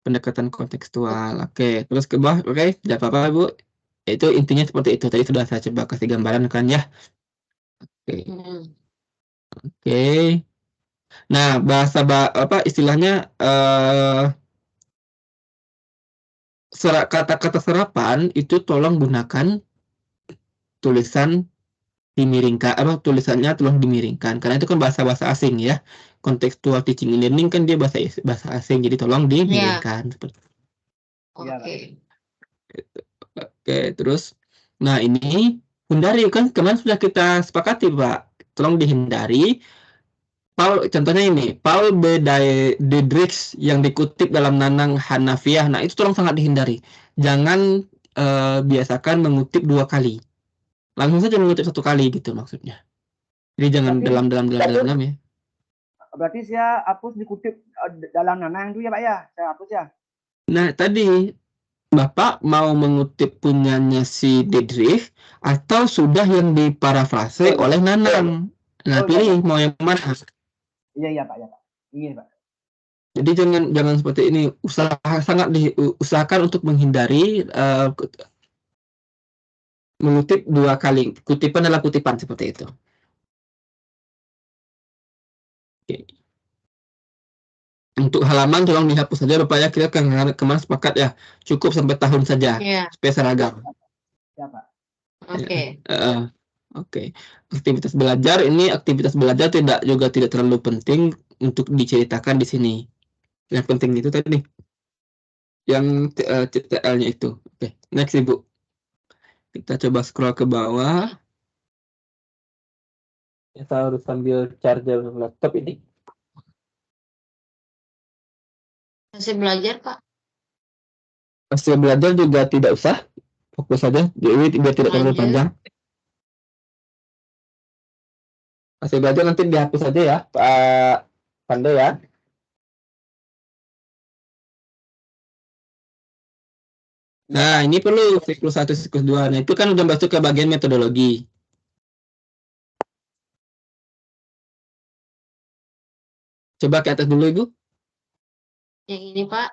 Pendekatan kontekstual. Oke, terus ke bawah. Oke, tidak apa-apa Bu. Itu intinya seperti itu. Tadi sudah saya coba kasih gambaran kan ya. Oke. Oke. Nah, apa istilahnya kata-kata serapan itu tolong gunakan tulisan dimiringkan, tulisannya tolong dimiringkan karena itu kan bahasa asing ya. Contextual teaching and learning kan dia bahasa asing, jadi tolong dimiringkan. Oke. Oke, terus nah ini hindari kan kemarin sudah kita sepakati Pak, tolong dihindari contohnya ini, Paul B. Diedrich yang dikutip dalam Nanang Hanafiah. Nah, itu tolong sangat dihindari. Jangan biasakan mengutip 2 kali. Langsung saja mengutip 1 kali gitu maksudnya. Jadi jangan dalam ya. Berarti saya hapus dikutip dalam Nanang itu ya Pak ya? Saya hapus ya. Nah, tadi Bapak mau mengutip punyanya si Diedrich atau sudah yang diparafrase oleh Nanang. Nah, pilih mau yang mana? Iya Pak ya Pak. Iya Pak. Jadi jangan seperti ini. Sangat diusahakan untuk menghindari mengutip 2 kali. Kutipan adalah kutipan seperti itu. Oke. Untuk halaman tolong dihapus saja Bapak ya. Kita kemarin sepakat ya. Cukup sampai tahun saja. Supaya seragam. Ya Pak. Oke. Oke. Aktivitas belajar juga tidak terlalu penting untuk diceritakan di sini. Yang penting itu tadi. Yang CTL-nya itu. Oke. Next Ibu. Kita coba scroll ke bawah. Kita harus sambil charger laptop ini. Hasil belajar, Pak. Hasil belajar juga tidak usah. Fokus saja. Jadi biar tidak terlalu panjang. Hasil belajar nanti dihapus saja ya, Pak Pandai ya. Nah, ini perlu siklus 1, siklus 2. Nah, itu kan udah masuk ke bagian metodologi. Coba ke atas dulu, Ibu. Yang ini, Pak.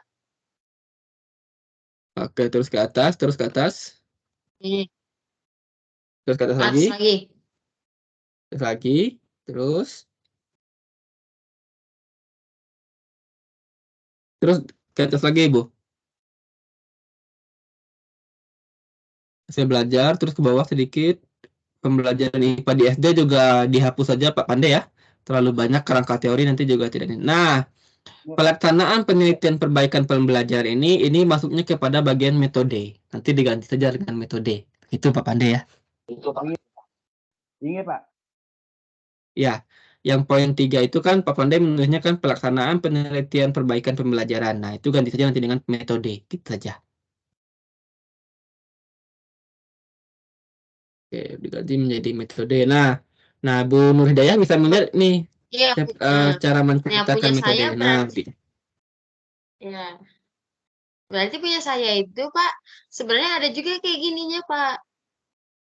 Oke, terus ke atas, terus ke atas. Ini. Terus ke atas lagi. Terus lagi, terus. Terus ke atas lagi, Ibu. Saya belajar, terus ke bawah sedikit. Pembelajaran IPA di SD juga dihapus saja, Pak Pandai ya. Terlalu banyak kerangka teori nanti juga tidak. Nah, pelaksanaan penelitian perbaikan pembelajaran ini masuknya kepada bagian metode. Nanti diganti saja dengan metode. Itu Pak Pandai ya. Iya Pak. Ya, yang poin 3 itu kan Pak Pandai menulisnya kan pelaksanaan penelitian perbaikan pembelajaran. Nah, itu ganti saja nanti dengan metode. Gitu saja. Oke, diganti menjadi metode. Nah, Bu Nur Hidayah bisa melihat nih cara menceritakan metode. Ya. Berarti punya saya itu, Pak, sebenarnya ada juga kayak gininya, Pak.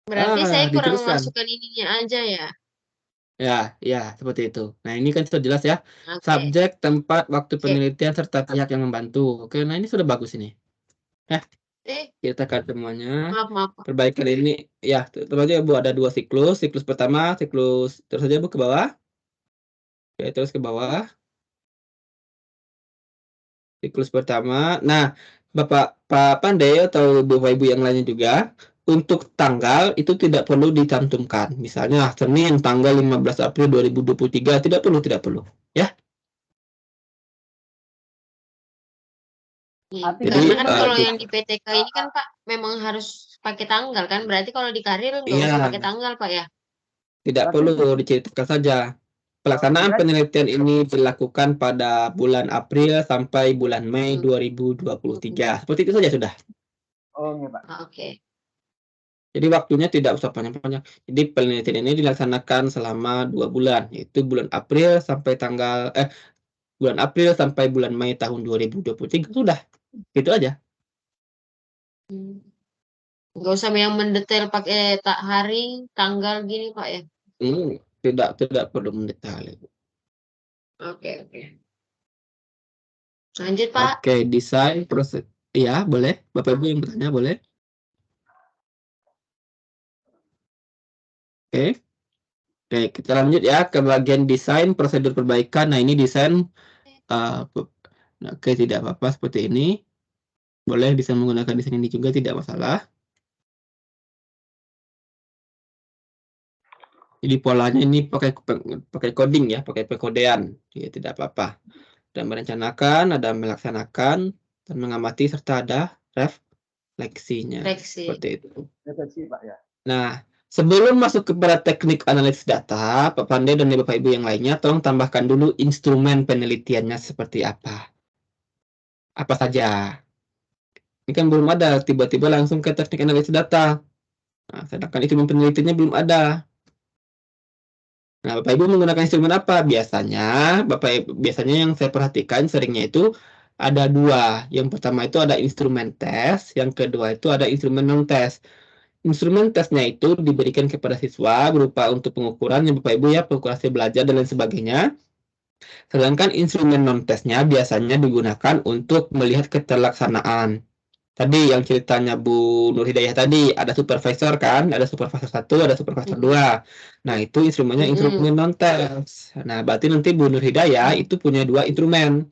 Berarti saya kurang memasukkan ininya aja ya. Ya, seperti itu. Nah, ini kan sudah jelas ya. Subjek, tempat, waktu penelitian, serta pihak yang membantu. Oke, nah ini sudah bagus ini. Kita kan semuanya. Maaf. Perbaikan ini, ya, terus aja Bu ada 2 siklus. Siklus pertama, terus aja Bu ke bawah. Oke, terus ke bawah. Siklus pertama. Nah, Pak Pandai atau Bapak-Ibu yang lainnya juga, untuk tanggal itu tidak perlu dicantumkan. Misalnya Senin tanggal 15 April 2023 tidak perlu, ya. Jadi kan kalau yang di PTK ini kan Pak memang harus pakai tanggal kan? Berarti kalau di karir nggak usah pakai tanggal Pak ya? Tidak perlu diceritakan saja. Pelaksanaan penelitian ini dilakukan pada bulan April sampai bulan Mei 2023. Seperti itu saja sudah. Oh iya Pak. Oke. Jadi waktunya tidak usah panjang-panjang. Jadi penelitian ini dilaksanakan selama 2 bulan, yaitu bulan April sampai bulan April sampai bulan Mei tahun 2023 sudah. Gitu aja. Nggak usah yang mendetail pakai hari, tanggal gini Pak ya? Tidak perlu mendetail. Oke. Lanjut Pak. Oke, desain proses. Iya, boleh. Bapak Ibu yang bertanya boleh. Oke, kita lanjut ya ke bagian desain prosedur perbaikan. Nah, ini desain. Oke, tidak apa-apa seperti ini. Boleh bisa menggunakan desain ini juga, tidak masalah. Jadi polanya ini pakai coding ya, pakai pekodean. Ya, tidak apa-apa. Dan merencanakan, ada melaksanakan, dan mengamati serta ada refleksinya. Seperti itu. Refleksi Pak ya. Nah, Sebelum masuk kepada teknik analisis data, Pak Pandey dan Bapak Ibu yang lainnya, tolong tambahkan dulu instrumen penelitiannya seperti apa. Apa saja. Ini kan belum ada, tiba-tiba langsung ke teknik analisis data. Nah, sedangkan instrumen penelitiannya belum ada. Nah, Bapak Ibu menggunakan instrumen apa? Biasanya yang saya perhatikan seringnya itu ada dua. Yang pertama itu ada instrumen tes, yang kedua itu ada instrumen non-tes. Instrumen tesnya itu diberikan kepada siswa berupa untuk pengukuran yang Bapak Ibu ya, pengukuran hasil belajar dan lain sebagainya. Sedangkan instrumen non-tesnya biasanya digunakan untuk melihat keterlaksanaan. Tadi yang ceritanya Bu Nur Hidayah tadi, ada supervisor kan, ada supervisor 1, ada supervisor 2. Nah, itu instrumennya instrumen non-tes. Nah, berarti nanti Bu Nur Hidayah itu punya dua instrumen.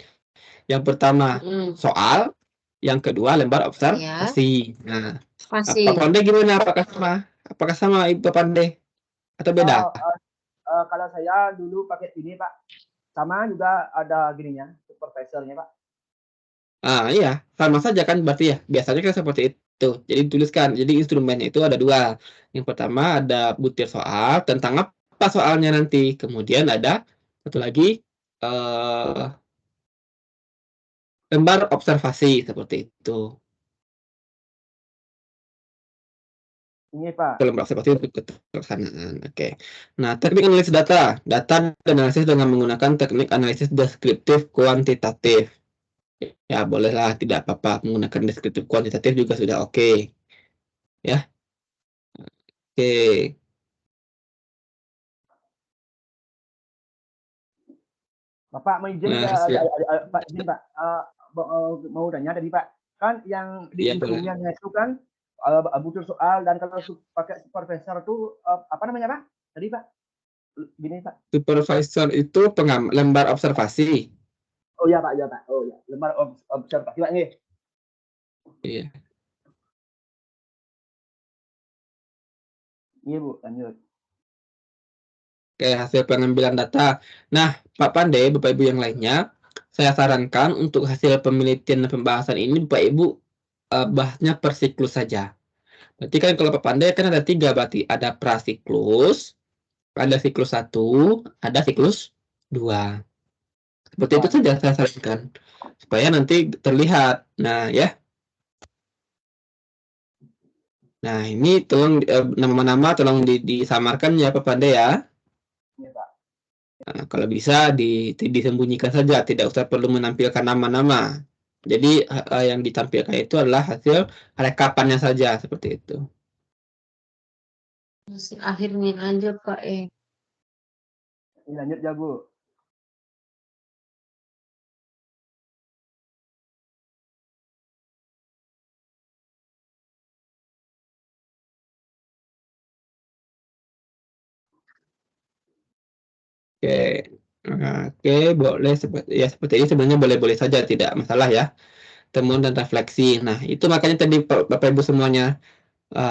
Yang pertama soal, yang kedua lembar observasi. Nah, Pak Pandey gimana? Apakah sama Ibu Pandey? Atau beda? Kalau saya dulu pakai ini, Pak. Sama juga ada gininya, supervisornya, Pak. Iya, sama saja kan berarti ya. Biasanya kan seperti itu. Jadi tuliskan. Jadi instrumennya itu ada dua. Yang pertama ada butir soal tentang apa soalnya nanti. Kemudian ada satu lagi lembar observasi seperti itu. Ini, Pak. Lembar observasi untuk keterlaksanaan. Oke. Nah, teknik analisis data. Data analisis dengan menggunakan teknik analisis deskriptif kuantitatif. Ya, bolehlah, tidak apa-apa. Menggunakan deskriptif kuantitatif juga sudah oke. Ya. Oke. Bapak mau izin, Pak, izin, Pak. Mau tanya tadi, Pak. Kan yang di instrumennya itu kan butuh soal, dan kalau pakai supervisor itu apa namanya, Pak? Tadi, Pak. Gini, Pak. Supervisor itu lembar observasi. Oh ya, Pak, ya, Pak. Oh ya, lembar observasi, Pak, nih. Iya. Iya, Bu, lanjut. Oke, hasil pengambilan data. Nah, Pak Pandey, Bapak Ibu yang lainnya, saya sarankan untuk hasil penelitian dan pembahasan ini Bapak Ibu bahasnya per siklus saja. Berarti kan kalau Pak Pandey kan ada 3 berarti. Ada prasiklus, ada siklus 1, ada siklus 2. Seperti itu saja saya sarankan. Supaya nanti terlihat. Nah, ya. Nah, ini tolong nama-nama tolong disamarkan ya Pak Pandey ya. Iya, Pak. Nah, kalau bisa disembunyikan saja, tidak usah perlu menampilkan nama-nama. Jadi yang ditampilkan itu adalah hasil rekapannya saja, seperti itu. Akhirnya lanjut, Pak. Lanjut ya, Bu. Oke, boleh seperti ini sebenarnya boleh-boleh saja, tidak masalah ya. Temuan dan refleksi. Nah, itu makanya tadi Bapak Ibu semuanya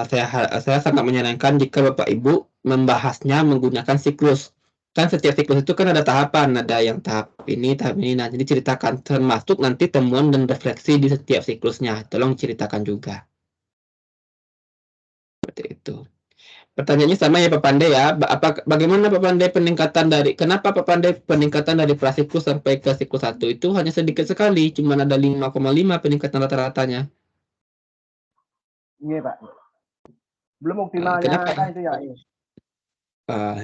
saya sangat menyarankan jika Bapak Ibu membahasnya menggunakan siklus. Kan setiap siklus itu kan ada tahapan, ada yang tahap ini, tahap ini. Nah, jadi ceritakan termasuk nanti temuan dan refleksi di setiap siklusnya. Tolong ceritakan juga. Seperti itu. Pertanyaannya sama ya Pak Pandey ya. Bagaimana Pak Pandey kenapa Pak Pandey peningkatan dari prasiklus sampai ke siklus 1 itu hanya sedikit sekali, cuma ada 5,5 peningkatan rata-ratanya. Iya, Pak. Belum optimalnya kan itu ya.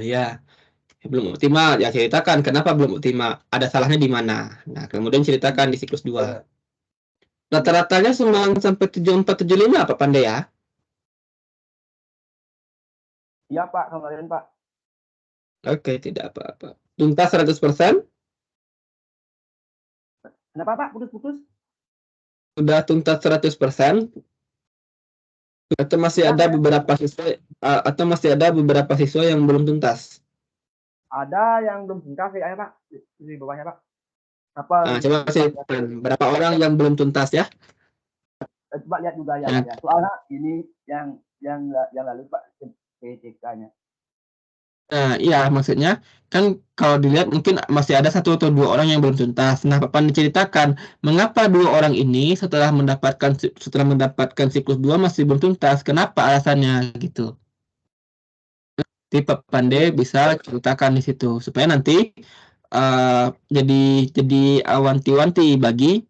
Ya, belum optimal. Ya ceritakan kenapa belum optimal. Ada salahnya di mana. Nah, kemudian ceritakan di siklus 2. Rata-ratanya 9 sampai 7475 Pak Pandey ya. Iya, Pak, kemarin, Pak. Oke, tidak apa-apa. Tuntas 100%? Kenapa, Pak? Putus-putus? Sudah tuntas 100%? Atau masih ada beberapa siswa yang belum tuntas? Ada yang belum tuntas ya, Pak. Di bawahnya, Pak. Apa? Nah, coba ceritakan berapa orang yang belum tuntas ya? Coba lihat juga ya, Pak, ya. Soalnya ini yang lalu, Pak, PTK-nya. Nah, iya, maksudnya kan kalau dilihat mungkin masih ada 1 atau 2 orang yang belum tuntas. Nah, Bapak diceritakan mengapa 2 orang ini setelah mendapatkan siklus 2 masih belum tuntas? Kenapa alasannya gitu? Nanti Pak Pande bisa ceritakan di situ supaya nanti jadi awanti-wanti bagi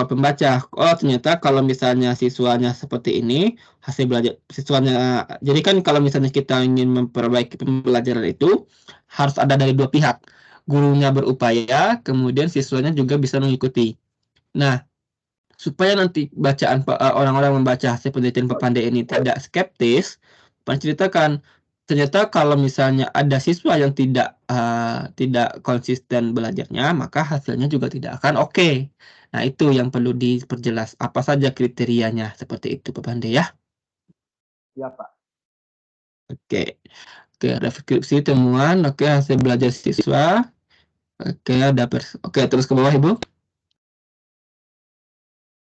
pembaca. Oh, ternyata kalau misalnya siswanya seperti ini, hasil belajar siswanya. Jadi kan kalau misalnya kita ingin memperbaiki pembelajaran itu harus ada dari dua pihak. Gurunya berupaya, kemudian siswanya juga bisa mengikuti. Nah, supaya nanti orang-orang membaca hasil penelitian Pak Pande ini tidak skeptis, Pak ceritakan ternyata kalau misalnya ada siswa yang tidak konsisten belajarnya, maka hasilnya juga tidak akan oke. Nah, itu yang perlu diperjelas. Apa saja kriterianya seperti itu, Pak Pande ya? Iya, Pak. Oke. Oke, deskripsi temuan, oke, hasil belajar siswa. Oke, oke, terus ke bawah, Ibu.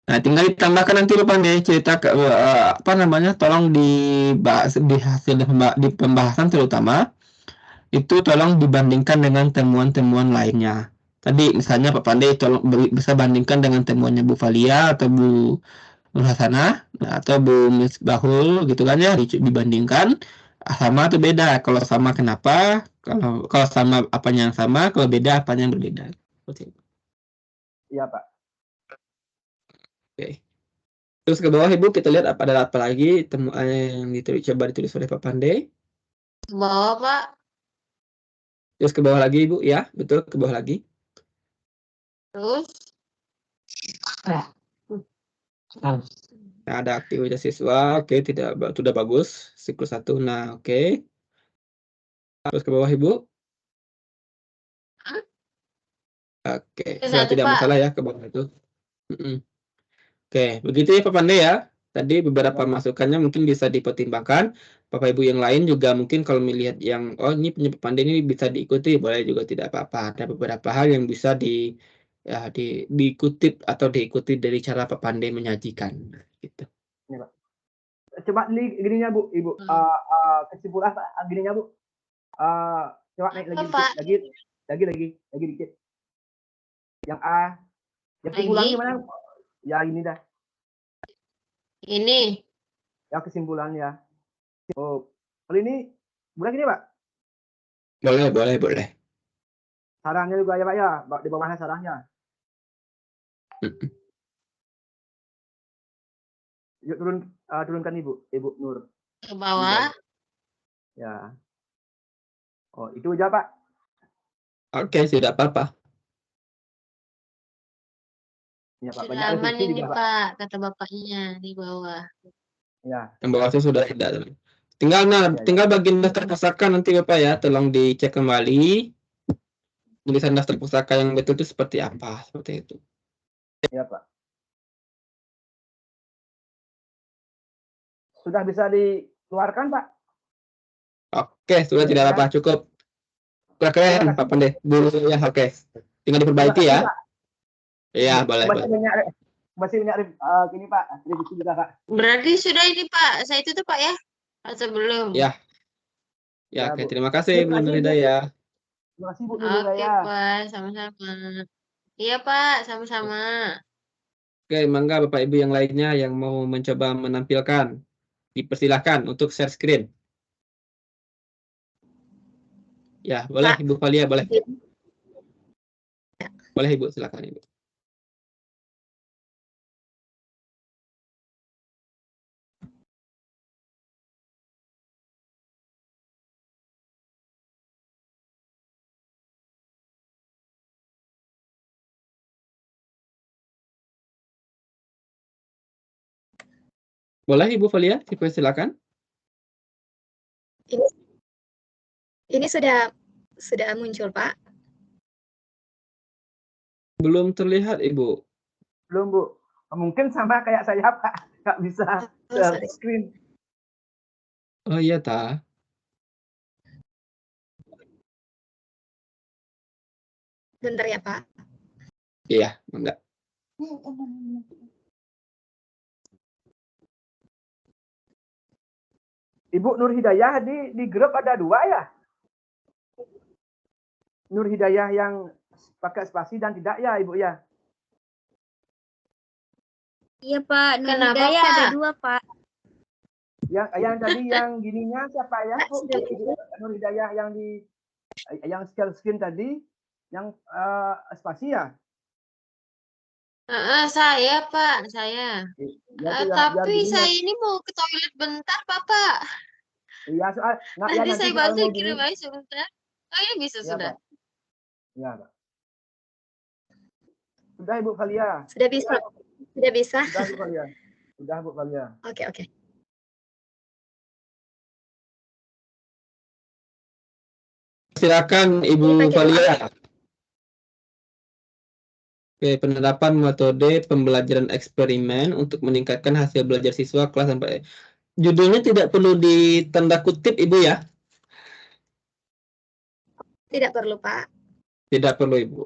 Nah, tinggal ditambahkan nanti Pak Pande cerita apa namanya, tolong dibahas di hasil di pembahasan terutama itu tolong dibandingkan dengan temuan-temuan lainnya. Tadi misalnya Pak Pande tolong bisa bandingkan dengan temuannya Bu Valia atau Bu Nur Hasanah atau Bu Misbahul gitu kan ya, dibandingkan sama atau beda. Kalau sama kenapa? Kalau sama apanya yang sama, kalau beda apanya yang berbeda. Seperti itu. Iya, Pak. Oke. Terus ke bawah Ibu kita lihat ada apa lagi temuan yang coba ditulis oleh Pak Pande. Ke bawah, Pak. Terus ke bawah lagi Ibu, ya betul ke bawah lagi. Terus. Nah, ada aktivitas siswa, oke, sudah bagus. Siklus 1, nah oke. Terus ke bawah Ibu. Oke, sudah tidak masalah ya ke bawah itu. Oke, begitu ya Pak Pande ya. Tadi beberapa masukannya mungkin bisa dipertimbangkan. Bapak Ibu yang lain juga mungkin kalau melihat yang, oh ini punya Pak Pande ini bisa diikuti, boleh juga tidak apa-apa. Ada beberapa hal yang bisa dikutip atau diikuti dari cara Pak Pande menyajikan. Gitu. Ya, Pak. Coba gininya Bu, Ibu. Kesimpulan gininya Bu. Coba naik lagi dikit. Yang A. Yang kesimpulannya mana? Ya ini dah. Ini. Yang kesimpulannya. Oh, kalau ini boleh gini Pak? Boleh. Sarangnya juga ya Pak ya, di bawahnya sarangnya. Yuk turunkan Ibu Nur. Ke bawah. Ya. Oh, itu aja Pak. Oke, tidak apa-apa. Ya, Pak. Sudah aman ini Pak, kata bapaknya di bawah. Ya. Yang bawahnya sudah tidak. Tinggal bagian daftar pusaka nanti Bapak ya, tolong dicek kembali. Tulisan daftar pusaka yang betul itu seperti apa, seperti itu. Ya Pak. Sudah bisa dikeluarkan Pak? Oke, sudah tidak apa-apa, cukup. Keren Pak Pande. Dulu ya, oke. Tinggal diperbaiki ya. Iya, boleh. Masih banyak gini Pak, revisi juga Pak. Berarti sudah ini Pak, saya tutup Pak ya? Atau belum? Ya. Ya, oke, terima kasih Bu Nur Hidayah. Terima kasih Bu Nur Hidayah. Oke Pak, sama-sama. Iya Pak, sama-sama. Oke, mangga Bapak Ibu yang lainnya yang mau mencoba menampilkan, dipersilahkan untuk share screen. Ya, boleh Ibu Valia, boleh. Boleh Ibu, silakan Ibu. Boleh Ibu Valia, silakan. Ini sudah muncul, Pak? Belum terlihat, Ibu. Belum, Bu. Mungkin sama kayak saya, Pak. Nggak bisa share screen. Oh iya, Ta. Bentar ya, Pak. Iya, enggak. Ibu Nur Hidayah di grup ada 2 ya? Nur Hidayah yang pakai spasi dan tidak ya, Ibu ya? Iya, Pak. Nur Kenapa, Hidayah Pak? ada 2, Pak. Yang tadi yang gininya siapa ya? Nur Hidayah yang screen tadi yang spasi ya? Saya Pak, saya. Tapi saya ini mau ke toilet bentar, Bapak. Iya, soal nanti saya bantu kirim aja sebentar. Oh ya bisa ya, sudah. Pak. Ya, Pak. Sudah Ibu Valia. Sudah bisa. Sudah bisa. Sudah Ibu Valia. Sudah Bu Valia. Oke. Silakan Ibu Valia. Oke, penerapan metode pembelajaran eksperimen untuk meningkatkan hasil belajar siswa kelas sampai. Judulnya tidak perlu ditanda kutip Ibu ya? Tidak perlu Pak. Tidak perlu Ibu.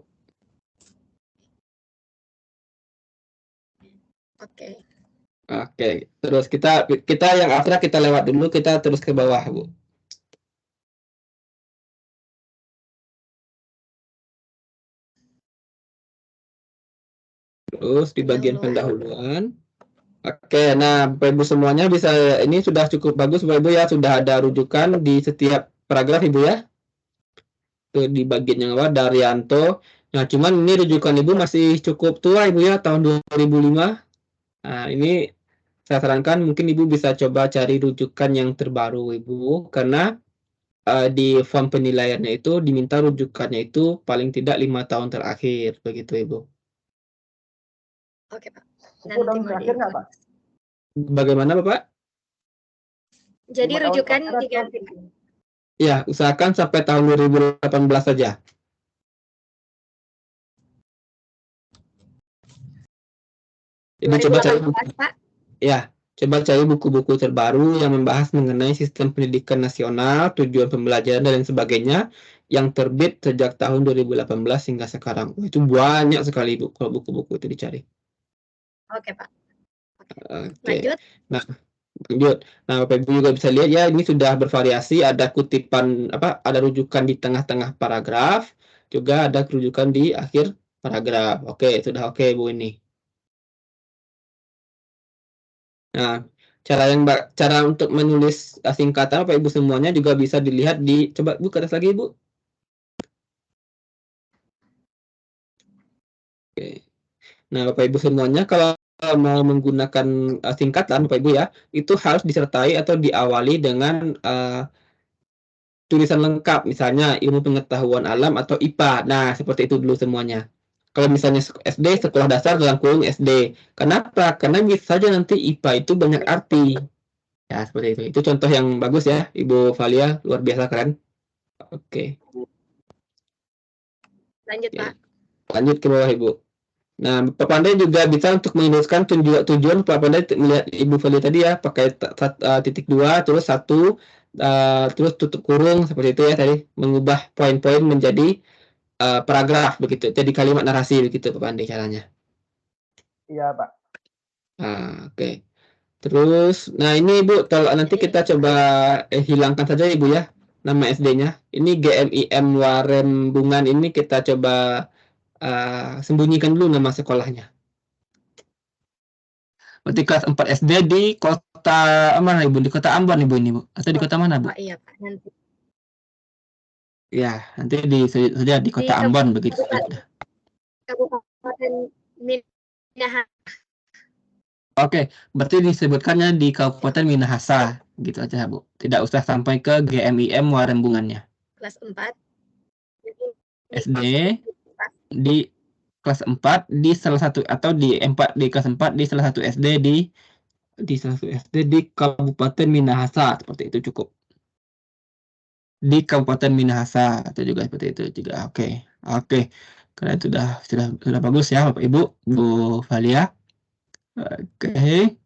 Oke, terus kita yang abstrak kita lewat dulu, kita terus ke bawah Bu. Terus di bagian pendahuluan. Oke, nah Bapak Ibu semuanya bisa, ini sudah cukup bagus Bapak Ibu ya, sudah ada rujukan di setiap paragraf Ibu ya. Tuh di bagian yang bawah Daryanto. Nah, cuman ini rujukan Ibu masih cukup tua Ibu ya, tahun 2005. Nah, ini saya sarankan mungkin Ibu bisa coba cari rujukan yang terbaru Ibu, karena di form penilaiannya itu diminta rujukannya itu paling tidak 5 tahun terakhir, begitu Ibu. Oke Pak. Nanti terakhir nggak Pak? Bagaimana Bapak? Jadi rujukan diganti. Ya, usahakan sampai tahun 2018 saja. Ibu coba cari Pak. Ya, coba cari buku-buku terbaru yang membahas mengenai sistem pendidikan nasional, tujuan pembelajaran dan sebagainya yang terbit sejak tahun 2018 hingga sekarang. Itu banyak sekali Bu kalau buku-buku itu dicari. Oke Pak. Oke. Nah, lanjut. Nah, Bapak Ibu juga bisa lihat ya, ini sudah bervariasi, ada kutipan ada rujukan di tengah-tengah paragraf, juga ada rujukan di akhir paragraf. Oke, sudah oke Bu ini. Nah, cara untuk menulis singkatan Bapak Ibu semuanya juga bisa dilihat di, coba Bu ke atas lagi Bu. Oke. Nah, Bapak Ibu semuanya kalau mau menggunakan singkatan Bapak Ibu ya, itu harus disertai atau diawali dengan tulisan lengkap, misalnya ilmu pengetahuan alam atau IPA. Nah, seperti itu dulu semuanya. Kalau misalnya SD, sekolah dasar dalam kurung SD. Kenapa? Karena bisa saja nanti IPA itu banyak arti. Ya, seperti itu. Itu contoh yang bagus ya, Ibu Valia. Luar biasa keren. Oke. Lanjut Pak. Lanjut ke bawah Ibu. Nah, Pak Pandai juga bisa untuk menuliskan tujuan Pak Pandai melihat Ibu Valia tadi ya, pakai titik 2, terus 1, terus tutup kurung, seperti itu ya tadi, mengubah poin-poin menjadi paragraf begitu, jadi kalimat narasi begitu Pak Pandai caranya. Iya Pak. Oke. Terus, nah ini Ibu, kalau nanti kita coba hilangkan saja Ibu ya, nama SD-nya. Ini GMIM Warembungan ini kita coba sembunyikan dulu nama sekolahnya. Berarti kelas 4 SD di kota mana Ibu? Di kota Ambon Ibu ini Bu? Atau di kota mana Bu? Iya Pak, nanti. Ya, nanti sudah di kota Ambon begitu. Kabupaten Minahasa. Oke, berarti disebutkannya di Kabupaten Minahasa, gitu aja Bu. Tidak usah sampai ke GMIM Warembungannya. Kelas 4. SD di kelas 4 di salah satu, atau di kelas 4 di salah satu SD di salah satu SD di Kabupaten Minahasa, seperti itu cukup. Di Kabupaten Minahasa atau juga seperti itu juga. Oke. Karena itu sudah bagus ya Bapak Ibu, Bu Valia. Oke.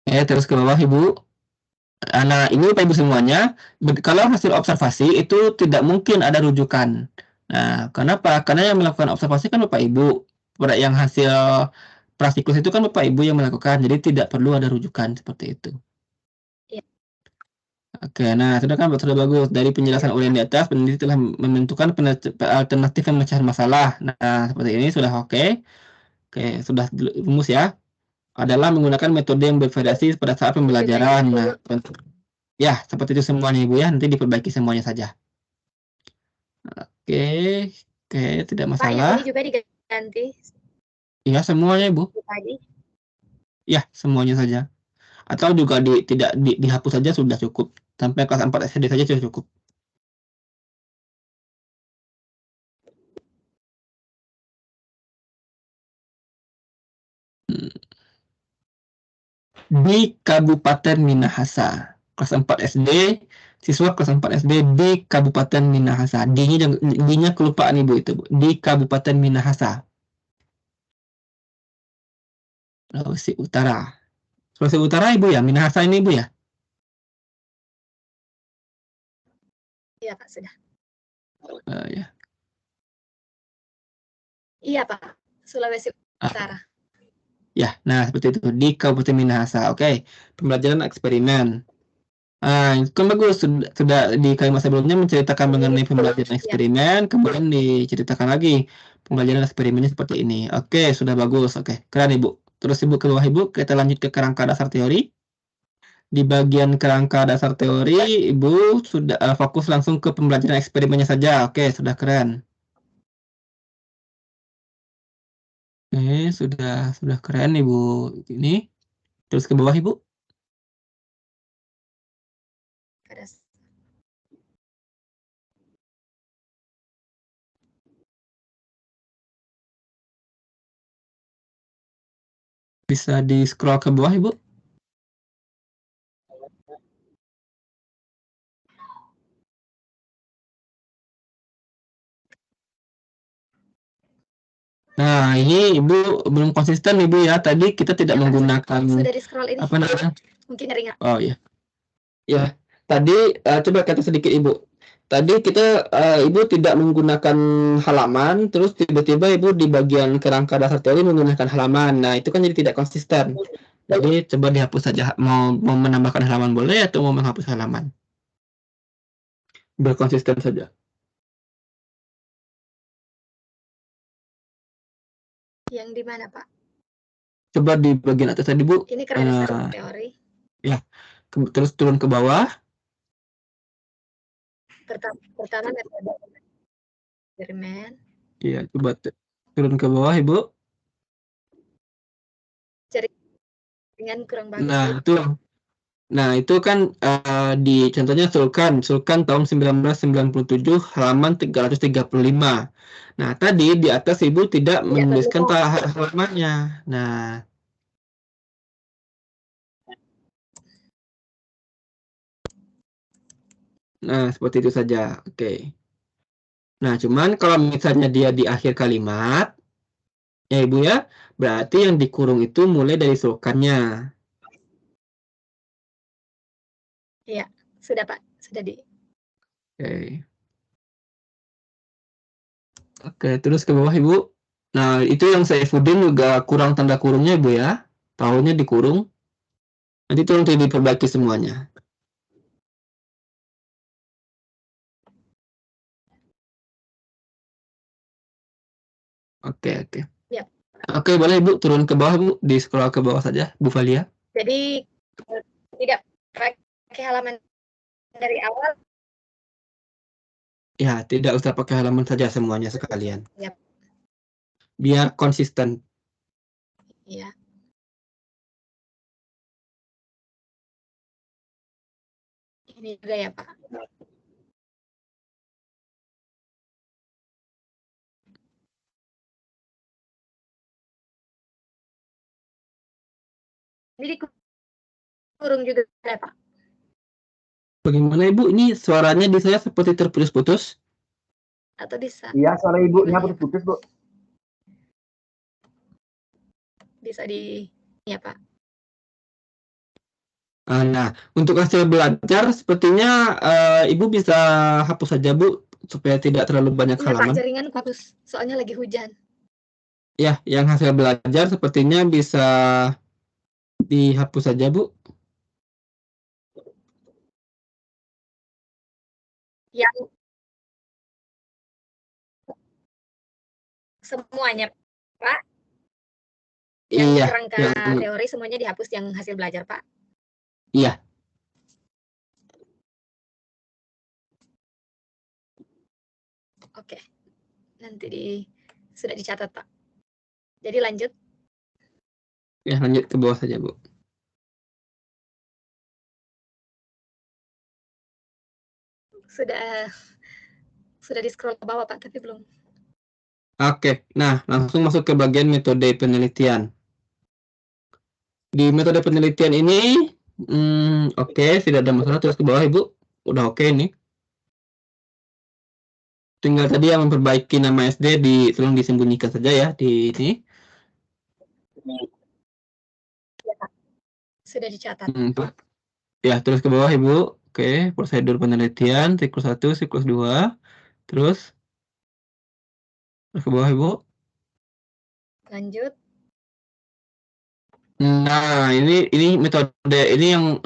Terus ke bawah Ibu. Nah, ini Bapak Ibu semuanya, kalau hasil observasi itu tidak mungkin ada rujukan. Nah, kenapa? Karena yang melakukan observasi kan Bapak Ibu. Pada yang hasil praktikus itu kan Bapak Ibu yang melakukan, jadi tidak perlu ada rujukan seperti itu. Ya. Oke, nah sudah bagus. Dari penjelasan Ulin di atas, peneliti telah menentukan alternatif pemecahan masalah. Nah, seperti ini sudah oke. Oke, sudah rumus ya. adalah menggunakan metode yang bervariasi pada saat pembelajaran. Nah, ya, seperti itu semuanya Ibu ya. Nanti diperbaiki semuanya saja. Oke, tidak Pak, yang masalah. ini juga diganti. Iya, semuanya Ibu. Tadi. Ya, semuanya saja. Atau juga tidak dihapus saja sudah cukup. Sampai kelas 4 SD saja sudah cukup. Di Kabupaten Minahasa, kelas 4 SD, siswa kelas 4 SD di Kabupaten Minahasa. D-nya kelupaan Ibu itu, Bu. Di Kabupaten Minahasa, Sulawesi Utara. Sulawesi Utara Ibu ya, Minahasa ini Ibu ya? Iya Pak, sudah. Ya. Iya Pak, Sulawesi Utara. Ya, nah seperti itu di Kabupaten Minahasa. Oke, pembelajaran eksperimen. Itu kan bagus, sudah di kalimat sebelumnya menceritakan mengenai pembelajaran eksperimen, kemudian diceritakan lagi pembelajaran eksperimennya seperti ini. Oke, sudah bagus. Oke, keren Ibu. Terus Ibu ke bawah Ibu, kita lanjut ke kerangka dasar teori. Di bagian kerangka dasar teori, Ibu sudah fokus langsung ke pembelajaran eksperimennya saja. Oke, sudah keren. Oke, sudah keren Ibu. Ini terus ke bawah Ibu. Bisa di scroll ke bawah Ibu. Nah, ini Ibu belum konsisten Ibu ya. Tadi kita tidak menggunakan sudah di scroll ini. Apa namanya? Mungkin ringan. Oh iya. Ya, tadi coba kata sedikit Ibu. Tadi kita Ibu tidak menggunakan halaman, terus tiba-tiba Ibu di bagian kerangka dasar teori menggunakan halaman. Nah, itu kan jadi tidak konsisten. Jadi coba dihapus saja. Mau menambahkan halaman boleh atau mau menghapus halaman? Berkonsisten saja. Yang di mana, Pak? Coba di bagian atas tadi, Bu. Ini kerangka dasar teori. Ya. Terus turun ke bawah. Pertama metode eksperimen. Iya, coba turun ke bawah, Ibu. Jaringan kurang bagus. Nah, itu kan di contohnya Sulkan tahun 1997 halaman 335. Nah, tadi di atas Ibu tidak menuliskan halamannya. Nah, seperti itu saja. Oke. Nah, cuman kalau misalnya dia di akhir kalimat, ya Ibu ya, berarti yang dikurung itu mulai dari sulkannya. Iya, sudah Pak. Sudah di. Oke, terus ke bawah Ibu. Nah, itu yang Saifuddin juga kurang tanda kurungnya Ibu ya. Tahunnya dikurung. Nanti tolong diperbaiki semuanya. Oke. Ya. Oke, boleh Ibu turun ke bawah Bu, di scroll ke bawah saja, Bu Valia. Jadi tidak pakai halaman dari awal. Ya, tidak usah pakai halaman saja semuanya sekalian. Ya. Biar konsisten. Iya. Ini juga ya, Pak. Ini dikurung juga ya, Pak. Bagaimana Ibu? Ini suaranya di saya seperti terputus-putus. Atau bisa? Iya, suara Ibunya putus-putus, Bu. Bisa di, ya Pak. Nah, untuk hasil belajar sepertinya Ibu bisa hapus saja Bu, supaya tidak terlalu banyak halaman. Pak, jaringan bagus, soalnya lagi hujan. Ya, yang hasil belajar sepertinya bisa dihapus saja Bu. Yang semuanya, Pak? Yang Iya, kerangka yang teori semuanya dihapus yang hasil belajar, Pak. iya. Oke. Nanti sudah dicatat, Pak. Jadi lanjut. Ya, lanjut ke bawah saja, Bu. Sudah di-scroll ke bawah, Pak, tapi belum. Oke, nah langsung masuk ke bagian metode penelitian. Di metode penelitian ini, oke, tidak ada masalah. Terus ke bawah, Ibu. Udah oke ini. Tinggal tadi yang memperbaiki nama SD tolong disembunyikan saja ya di ini. Sudah dicatat. Ya, terus ke bawah, Ibu. Oke, prosedur penelitian, siklus 1, siklus 2. Terus ke bawah, Ibu. Lanjut. Nah, ini metode ini yang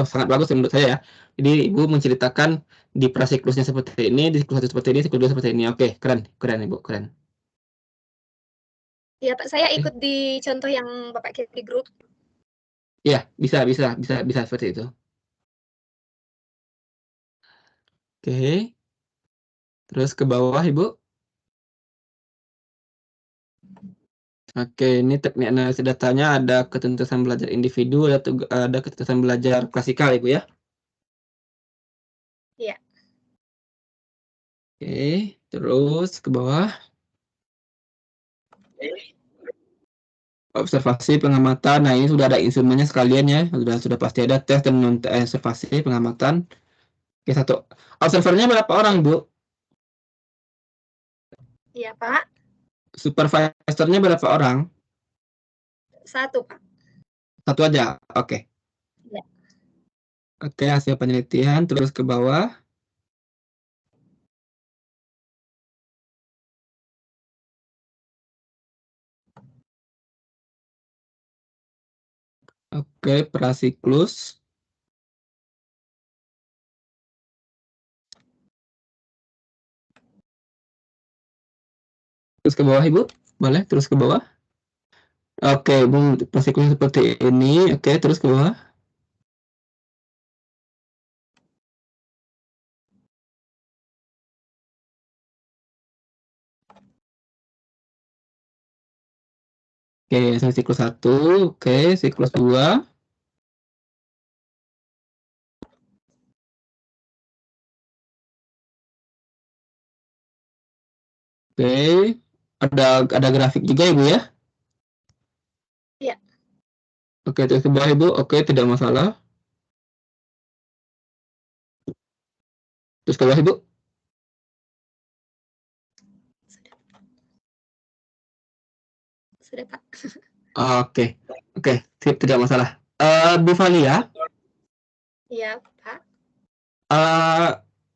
sangat bagus menurut saya ya. Jadi Ibu menceritakan di prasiklusnya seperti ini, di siklus 1 seperti ini, siklus 2 seperti ini. Oke, keren Ibu, keren. Iya, Pak, saya ikut di contoh yang Bapak kirim di grup. Ya, bisa seperti itu. Oke. Terus ke bawah, Ibu. Oke, ini teknik analisis datanya ada ketentuan belajar individu, ada ketentuan belajar klasikal, Ibu ya. Iya. Oke, terus ke bawah. Observasi pengamatan. Nah, ini sudah ada instrumennya sekalian ya. Sudah pasti ada tes dan observasi pengamatan. Oke, satu. Observernya berapa orang, Bu? Iya, Pak. Supervisornya berapa orang? 1, Pak. 1 aja. Oke. Ya. Oke, hasil penelitian terus ke bawah. Oke, prasiklus. Terus ke bawah, Ibu. Boleh terus ke bawah. Oke, prasiklus seperti ini. Oke, terus ke bawah. Oke, siklus 1. Oke, siklus 2. Oke, ada grafik juga, Ibu ya? Iya. Oke, terus ke bawah, Ibu. Oke, tidak masalah. Terus ke bawah, Ibu. Sudah, Pak. Oke, tidak masalah. Bu Valia. Iya, Pak.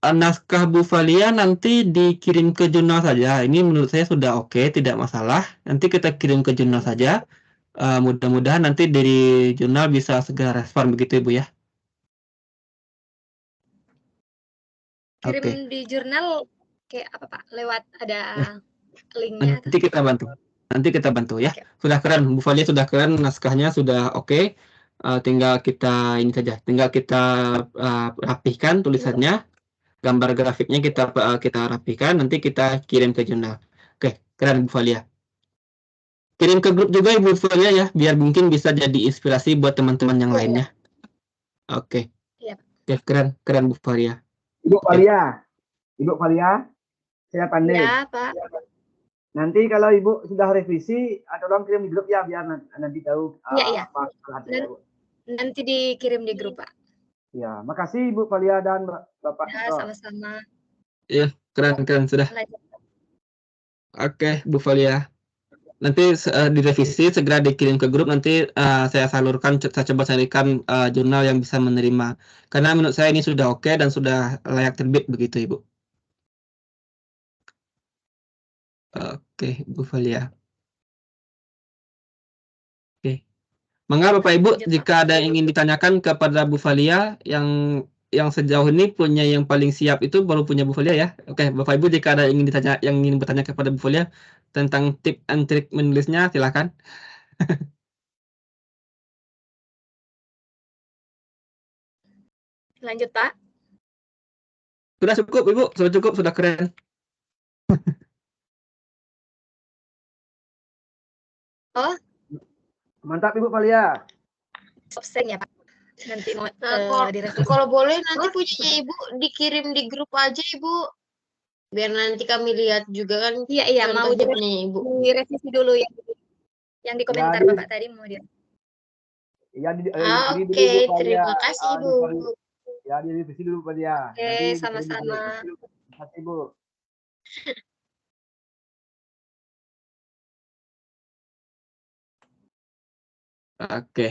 Naskah Bu Valia nanti dikirim ke jurnal saja. Ini menurut saya sudah oke, tidak masalah. Nanti kita kirim ke jurnal saja. Mudah-mudahan nanti dari jurnal bisa segera respon begitu, Ibu ya. Kirim di jurnal kayak apa, Pak? Lewat ada linknya? Nanti kita bantu ya. Okay. Sudah keren, Bu Valia sudah keren, naskahnya sudah oke. Tinggal kita rapihkan tulisannya, gambar grafiknya kita rapihkan, nanti kita kirim ke jurnal. Oke, keren Bu Valia. Kirim ke grup juga Ibu Valia ya, biar mungkin bisa jadi inspirasi buat teman-teman yang lainnya. Oke. Iya. Oke, keren Bu Valia. Ibu Valia, saya pandai. Ya, Pak. Nanti kalau Ibu sudah revisi, tolong kirim di grup ya, biar nanti tahu iya. apa salahnya. Nanti dikirim di grup, Pak. Ya, makasih Ibu Valia dan Bapak. Ya, sama-sama. Iya, keren sudah. Oke, Bu Valia. Nanti direvisi, segera dikirim ke grup, nanti saya salurkan, saya coba carikan jurnal yang bisa menerima. Karena menurut saya ini sudah oke dan sudah layak terbit begitu, Ibu. Oke, Bu Valia. Oke. Mangga Bapak Ibu, jika ada yang ingin ditanyakan kepada Bu Valia, yang sejauh ini punya yang paling siap itu baru punya Bu Valia ya. Oke, Bapak Ibu, jika ada yang ingin bertanya kepada Bu Valia tentang tip and trik menulisnya, silakan. Lanjut, Pak. Sudah cukup, Ibu. Sudah cukup, sudah keren. Oh, Mantap Ibu Valia. absen ya, Pak. Nanti mau kalau boleh nanti punyanya Ibu dikirim di grup aja, Ibu. Biar nanti kami lihat juga kan. Iya, mau Ibu. direvisi dulu ya. Yang di komentar Ya, Bapak tadi mau dia. Ya, Oke, terima kasih Ibu. Ya, direvisi dulu Pak dia. Oke, sama-sama. Terima kasih Ibu. Oke.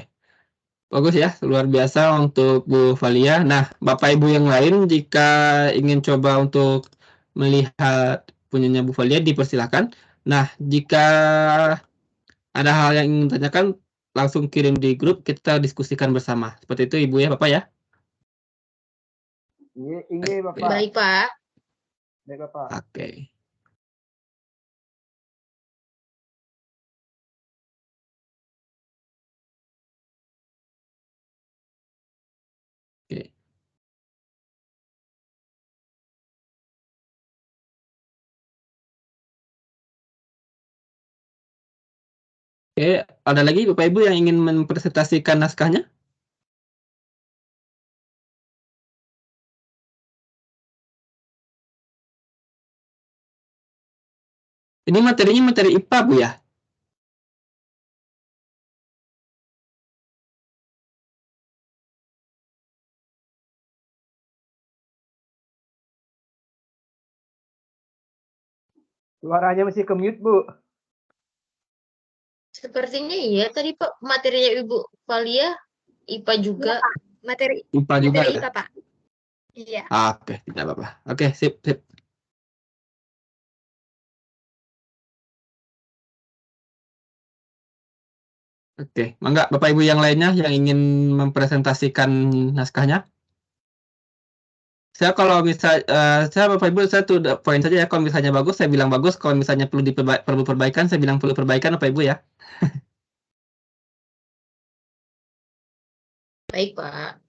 Bagus ya, luar biasa untuk Bu Valia. Nah, Bapak Ibu yang lain jika ingin coba untuk melihat punyanya Bu Valia dipersilakan. Nah, jika ada hal yang ingin tanyakan langsung kirim di grup, kita diskusikan bersama. Seperti itu Ibu ya, Bapak ya. Ini Bapak. Baik, Pak. Baik, Bapak. Oke. Oke. Oke, ada lagi Bapak Ibu yang ingin mempresentasikan naskahnya? Ini materinya materi IPA, Bu ya? Suaranya masih ke mute, Bu. Sepertinya iya tadi Pak, materinya Ibu Valia IPA juga. Ya, materi IPA juga materi ya? IPA, Pak. Iya. Oke, tidak apa-apa. Oke, sip, sip. Oke, mangga Bapak Ibu yang lainnya yang ingin mempresentasikan naskahnya? Saya kalau saya Bapak Ibu saya tuh poin saja ya, kalau misalnya bagus saya bilang bagus, kalau misalnya perlu perbaikan saya bilang perlu perbaikan Bapak Ibu ya. Baik Pak.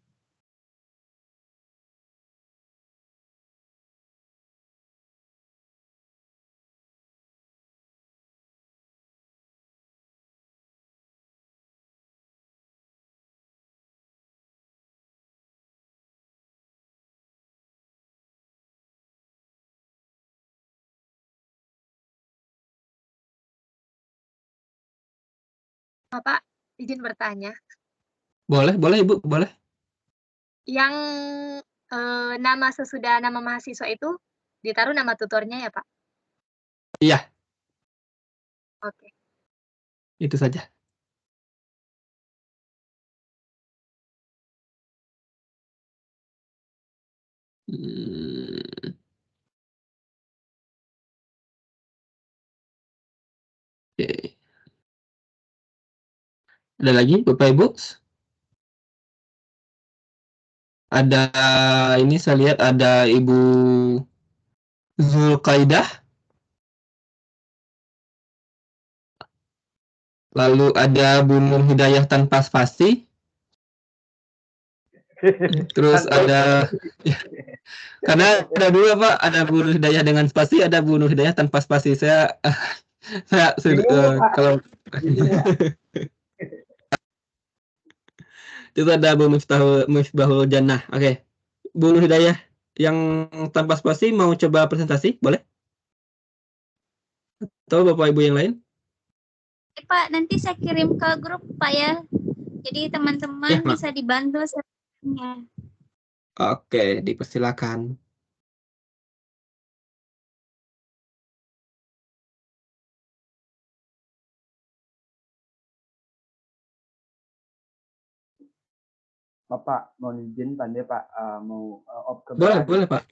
Bapak izin bertanya. Boleh, boleh Ibu, boleh. Yang nama sesudah nama mahasiswa itu ditaruh nama tutornya ya, Pak? Iya. Oke. Itu saja. Oke. Ada lagi Bapak Ibu? Ada ini saya lihat ada Ibu Zulkaidah. Lalu ada Bu Nur Hidayah tanpa spasi. Terus ada ya, karena ada dua Pak, ada Bu Nur Hidayah dengan spasi, ada Bu Nur Hidayah tanpa spasi. Saya kalau itu ada Bu Misbahul Jannah. Oke. Bu Nur Hidayah yang tanpa spasi mau coba presentasi, boleh? Atau Bapak Ibu yang lain? Pak, nanti saya kirim ke grup Pak ya. Jadi teman-teman Ya, bisa dibantu sebenarnya. Oke, dipersilakan. Bapak mau izin pandai Pak mau off Boleh, kamera. boleh Pak.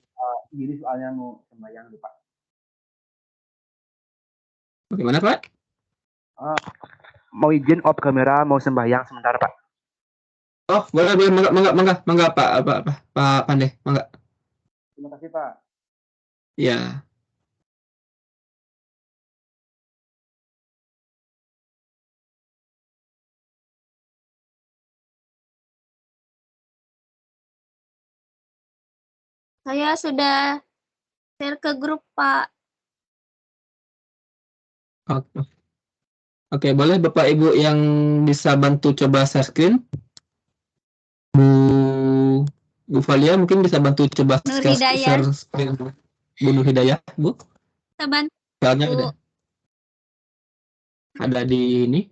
Jadi soalnya mau sembahyang nih Pak. Bagaimana Pak? Mau izin off kamera mau sembahyang sebentar Pak. Oh, boleh, boleh, mangga Pak, Pak Pandai, mangga. Terima kasih Pak. Ya. Saya sudah share ke grup, Pak. Oke, boleh Bapak Ibu yang bisa bantu coba share screen? Bu Valia mungkin bisa bantu coba Nur share Hidayah. screen Bu Nur Hidayah, Bu? Kita bantu. Soalnya ada di ini.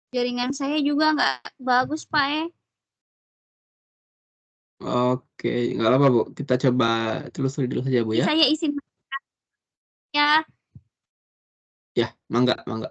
Jaringan saya juga nggak bagus, Pak. Oke, nggak apa-apa Bu. Kita coba telusuri dulu saja Bu ya. Saya izin ya. Ya, mangga, mangga.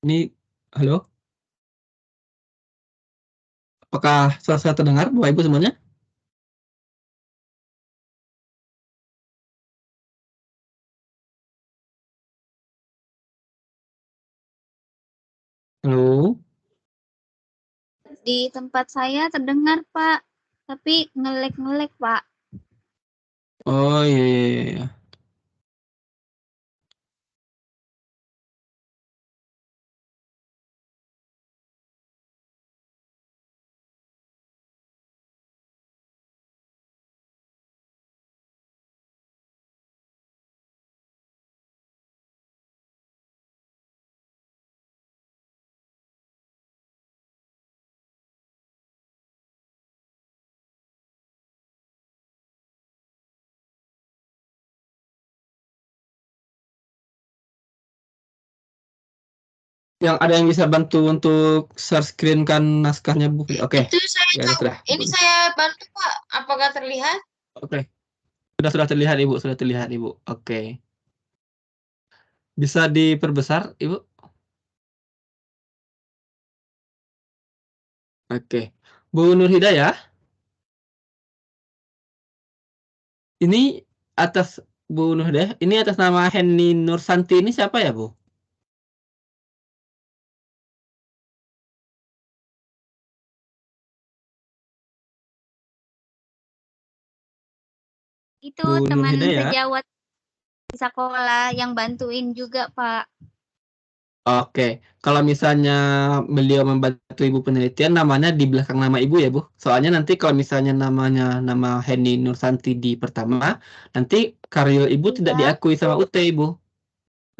Ini, halo? Apakah suara saya terdengar, Bapak Ibu semuanya? Halo? Di tempat saya terdengar, Pak. Tapi ngelek-ngelek, Pak. Oh iya, iya, iya. Yang ada yang bisa bantu untuk share screen kan naskahnya Bu? Oke. Itu saya Ya, tahu. Ini saya bantu Pak. Apakah terlihat? Oke. Sudah terlihat Ibu, sudah terlihat Ibu. Oke. Bisa diperbesar Ibu? Oke. Bu Nur Hidayah, ini atas Bu Nur Hidayah, ini atas nama Henny Nursanti ini siapa ya Bu? Itu Bu Nur teman Hidayah. sejawat di sekolah yang bantuin juga, Pak. Oke, kalau misalnya beliau membantu Ibu penelitian, namanya di belakang nama Ibu ya, Bu? Soalnya nanti kalau misalnya namanya nama Henny Nursanti di pertama, nanti karir Ibu tidak diakui sama UT, Ibu.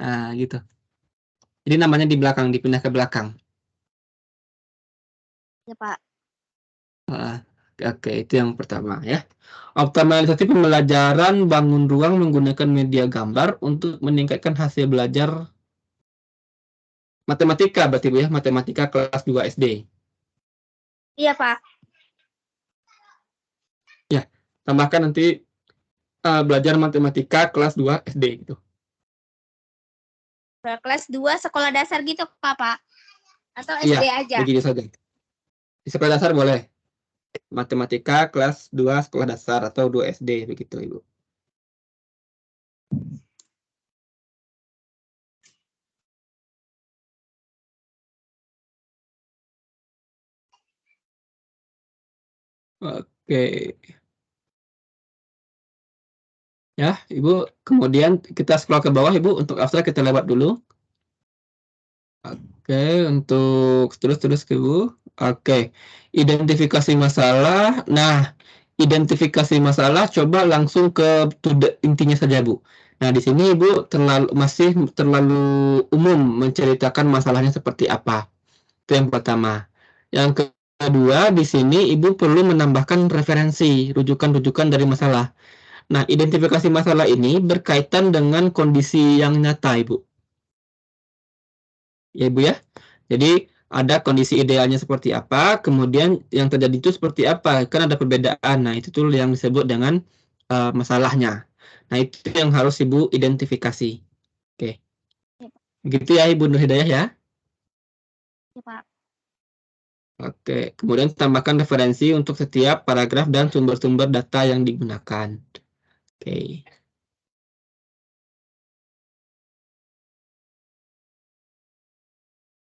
Nah, gitu. Jadi namanya di belakang, dipindah ke belakang. Ya, Pak. Oke, itu yang pertama ya. Optimalisasi pembelajaran bangun ruang menggunakan media gambar untuk meningkatkan hasil belajar matematika, berarti Bu ya, matematika kelas 2 SD. Iya, Pak. Ya, tambahkan nanti belajar matematika kelas 2 SD gitu. Kelas 2 sekolah dasar gitu, Pak? Atau Iya, SD aja? begitu saja. Di sekolah dasar boleh. Matematika kelas 2 sekolah dasar atau 2 SD begitu, Ibu. Oke. Ya, Ibu. Kemudian kita scroll ke bawah, Ibu. Untuk abstrak kita lewat dulu. Oke, untuk terus ke Ibu. Oke. Identifikasi masalah. Nah, identifikasi masalah, coba langsung ke intinya saja, Bu. Nah, di sini Ibu masih terlalu umum menceritakan masalahnya seperti apa. Itu yang pertama. Yang kedua, di sini Ibu perlu menambahkan referensi, rujukan-rujukan dari masalah. Nah, identifikasi masalah ini berkaitan dengan kondisi yang nyata, Ibu. Ya, Ibu ya. Jadi, ada kondisi idealnya seperti apa, kemudian yang terjadi itu seperti apa. Kan ada perbedaan. Nah, itu tuh yang disebut dengan masalahnya. Nah, itu yang harus Ibu identifikasi. Oke. Begitu ya, Ibu Nur Hidayah ya. Ya, Pak. Oke, kemudian tambahkan referensi untuk setiap paragraf dan sumber-sumber data yang digunakan. Oke.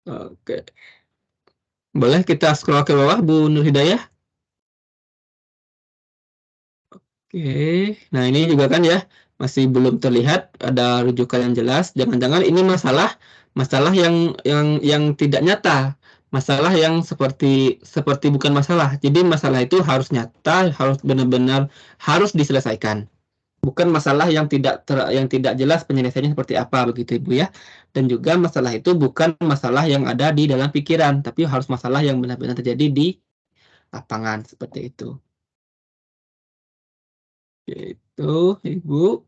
Oke. Boleh kita scroll ke bawah, Bu Nur Hidayah? Oke, nah ini juga kan ya, masih belum terlihat ada rujukan yang jelas. Jangan-jangan ini masalah yang tidak nyata. Masalah yang seperti bukan masalah. Jadi masalah itu harus nyata, harus benar-benar harus diselesaikan. Bukan masalah yang tidak jelas penyelesaiannya seperti apa begitu Ibu ya. Dan juga masalah itu bukan masalah yang ada di dalam pikiran, tapi harus masalah yang benar-benar terjadi di lapangan seperti itu. Yaitu Ibu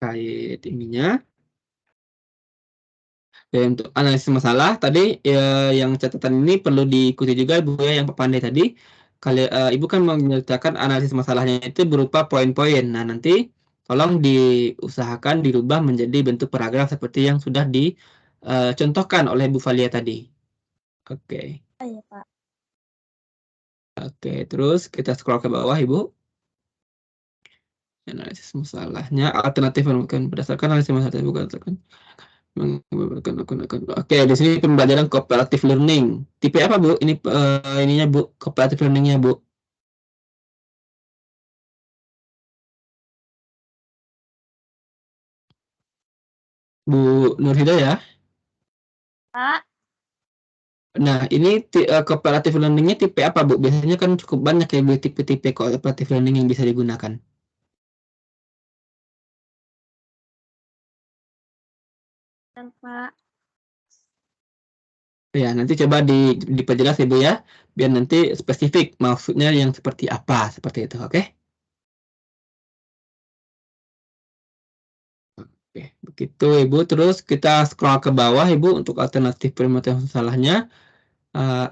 kait ininya. Dan untuk analisis masalah tadi yang catatan ini perlu diikuti juga Ibu ya yang pandai tadi. Ibu kan menyertakan analisis masalahnya itu berupa poin-poin. Nah, nanti tolong diusahakan dirubah menjadi bentuk paragraf seperti yang sudah dicontohkan oleh Bu Valia tadi. Oke. Iya, Pak. Oke, terus kita scroll ke bawah Ibu. Analisis masalahnya alternatif berdasarkan analisis masalah bukan Oke, di sini pembelajaran cooperative learning. Tipe apa, Bu? Ini ininya, Bu, cooperative learningnya, Bu. Bu Nur Hidayah. Pak. Nah, ini cooperative learningnya tipe apa, Bu? Biasanya kan cukup banyak ya, Bu, tipe-tipe cooperative learning yang bisa digunakan. Pak. Ya, nanti coba diperjelas Ibu ya, biar nanti spesifik maksudnya yang seperti apa, seperti itu, oke? Oke, begitu Ibu. Terus kita scroll ke bawah Ibu untuk alternatif pemetaan masalahnya.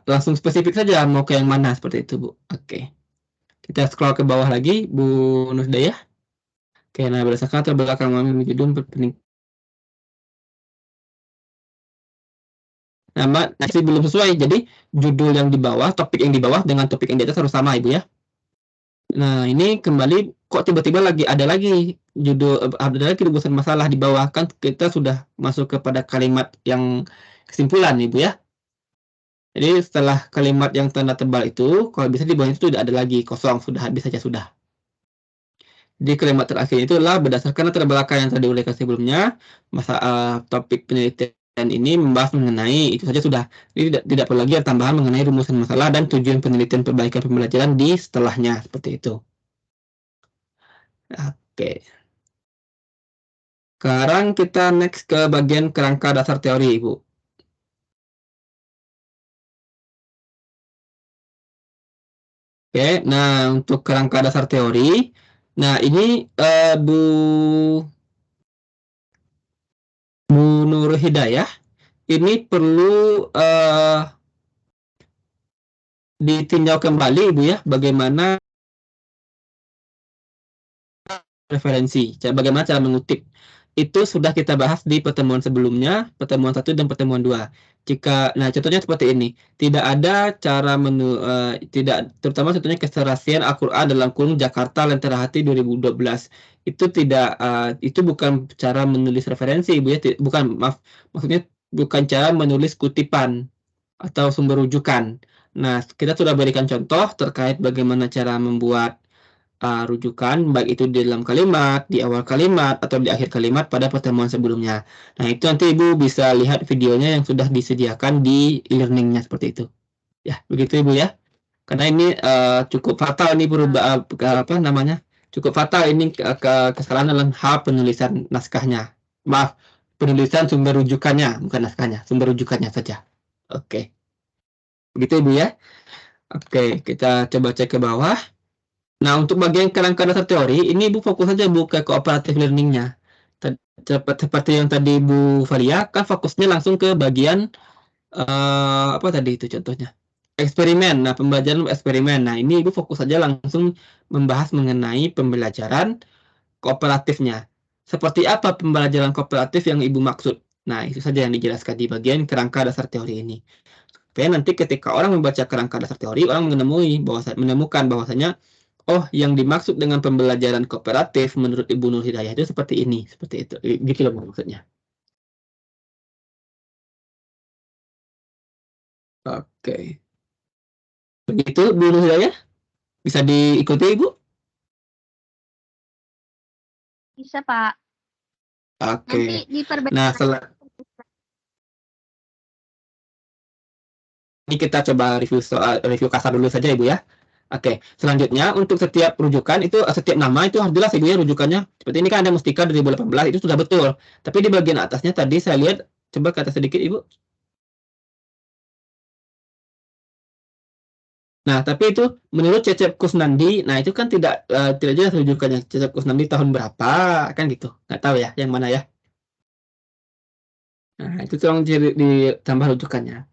Langsung spesifik saja mau ke yang mana seperti itu, Bu. Oke. Kita scroll ke bawah lagi, Bu Nur Hidayah. Oke, nah berdasarkan terbelakang memiliki judul berpening. Nah, masih belum sesuai. Jadi judul yang di bawah, topik yang di bawah dengan topik yang di atas harus sama, Ibu ya. Nah, ini kembali kok tiba-tiba ada lagi rumusan masalah di bawah, kan kita sudah masuk kepada kalimat yang kesimpulan, Ibu ya. Jadi setelah kalimat yang tanda tebal itu, kalau bisa di bawah itu tidak ada lagi, kosong, sudah habis saja sudah. Di kalimat terakhir itulah berdasarkan latar belakang yang tadi ulikan sebelumnya, topik penelitian ini membahas mengenai itu saja sudah. Jadi tidak perlu lagi tambahan mengenai rumusan masalah dan tujuan penelitian perbaikan pembelajaran di setelahnya seperti itu. Oke. Sekarang kita next ke bagian kerangka dasar teori, Ibu. Oke, nah untuk kerangka dasar teori, nah ini Bu Nur Hidayah, ini perlu ditinjau kembali Ibu ya, bagaimana referensi, bagaimana cara mengutip. Itu sudah kita bahas di pertemuan sebelumnya, pertemuan 1 dan pertemuan 2. Nah contohnya seperti ini, tidak ada cara terutama contohnya keserasian Al-Quran dalam kurung Jakarta Lentera Hati 2012. Itu itu bukan cara menulis referensi, Ibu ya, maksudnya bukan cara menulis kutipan atau sumber rujukan. Nah, kita sudah berikan contoh terkait bagaimana cara membuat rujukan, baik itu di dalam kalimat, di awal kalimat, atau di akhir kalimat pada pertemuan sebelumnya. Nah, itu nanti Ibu bisa lihat videonya yang sudah disediakan di e-learning-nya seperti itu. Ya, begitu Ibu ya. Karena ini cukup fatal nih perubahan apa namanya? Cukup fatal ini kesalahan dalam hal penulisan naskahnya. Maaf, penulisan sumber rujukannya, bukan naskahnya, sumber rujukannya saja. Oke. Begitu Ibu ya. Oke, kita coba cek ke bawah. Nah, untuk bagian kerangka dasar teori, ini Ibu fokus saja Bu ke cooperative learning-nya. Seperti yang tadi Bu Valia, kan fokusnya langsung ke bagian apa tadi itu contohnya? Eksperimen. Nah, pembelajaran eksperimen. Nah, ini Ibu fokus saja langsung membahas mengenai pembelajaran kooperatifnya. Seperti apa pembelajaran kooperatif yang Ibu maksud? Nah, itu saja yang dijelaskan di bagian kerangka dasar teori ini. Supaya nanti ketika orang membaca kerangka dasar teori, orang menemukan bahwasanya, oh, yang dimaksud dengan pembelajaran kooperatif menurut Ibu Nur Hidayah itu seperti ini, seperti itu. Gitu loh maksudnya. Oke. Begitu, Bu Nur Hidayah? Bisa diikuti, Ibu? Bisa, Pak. Oke. Nanti diperbaiki. Nah, ini kita coba review kasar dulu saja, Ibu ya. Oke, selanjutnya untuk setiap rujukan itu setiap nama itu harus jelas Ibu ya rujukannya. Seperti ini kan ada Mustika 2018 itu sudah betul. Tapi di bagian atasnya tadi saya lihat, coba kata sedikit Ibu. Nah, tapi itu menurut Cecep Kusnandi, nah itu kan tidak jelas rujukannya Cecep Kusnandi tahun berapa, kan gitu. Nggak tahu ya, yang mana ya. Nah, itu tolong ditambah rujukannya.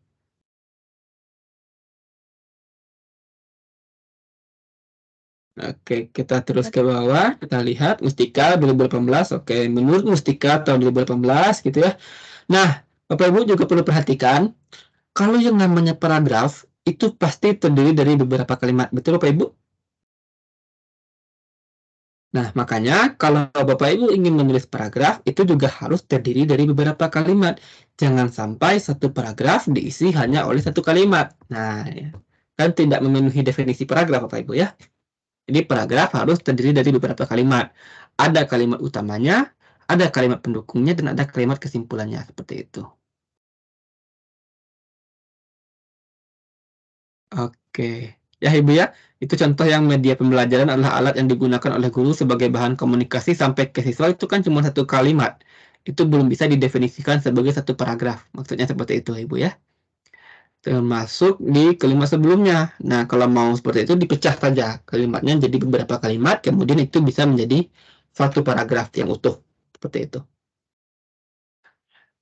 Oke, kita terus ke bawah, kita lihat Mustika 2018. Oke, menurut Mustika tahun 2018 gitu ya. Nah, Bapak Ibu juga perlu perhatikan, kalau yang namanya paragraf itu pasti terdiri dari beberapa kalimat. Betul Bapak Ibu? Nah, makanya kalau Bapak Ibu ingin menulis paragraf, itu juga harus terdiri dari beberapa kalimat. Jangan sampai satu paragraf diisi hanya oleh satu kalimat. Nah, ya. Kan tidak memenuhi definisi paragraf Bapak Ibu ya. Jadi paragraf harus terdiri dari beberapa kalimat. Ada kalimat utamanya, ada kalimat pendukungnya, dan ada kalimat kesimpulannya. Seperti itu. Oke. Ya Ibu ya, itu contoh yang media pembelajaran adalah alat yang digunakan oleh guru sebagai bahan komunikasi sampai ke siswa itu kan cuma satu kalimat. Itu belum bisa didefinisikan sebagai satu paragraf. Maksudnya seperti itu Ibu ya. Termasuk di kalimat sebelumnya. Nah, kalau mau seperti itu dipecah saja kalimatnya jadi beberapa kalimat, kemudian itu bisa menjadi satu paragraf yang utuh. Seperti itu.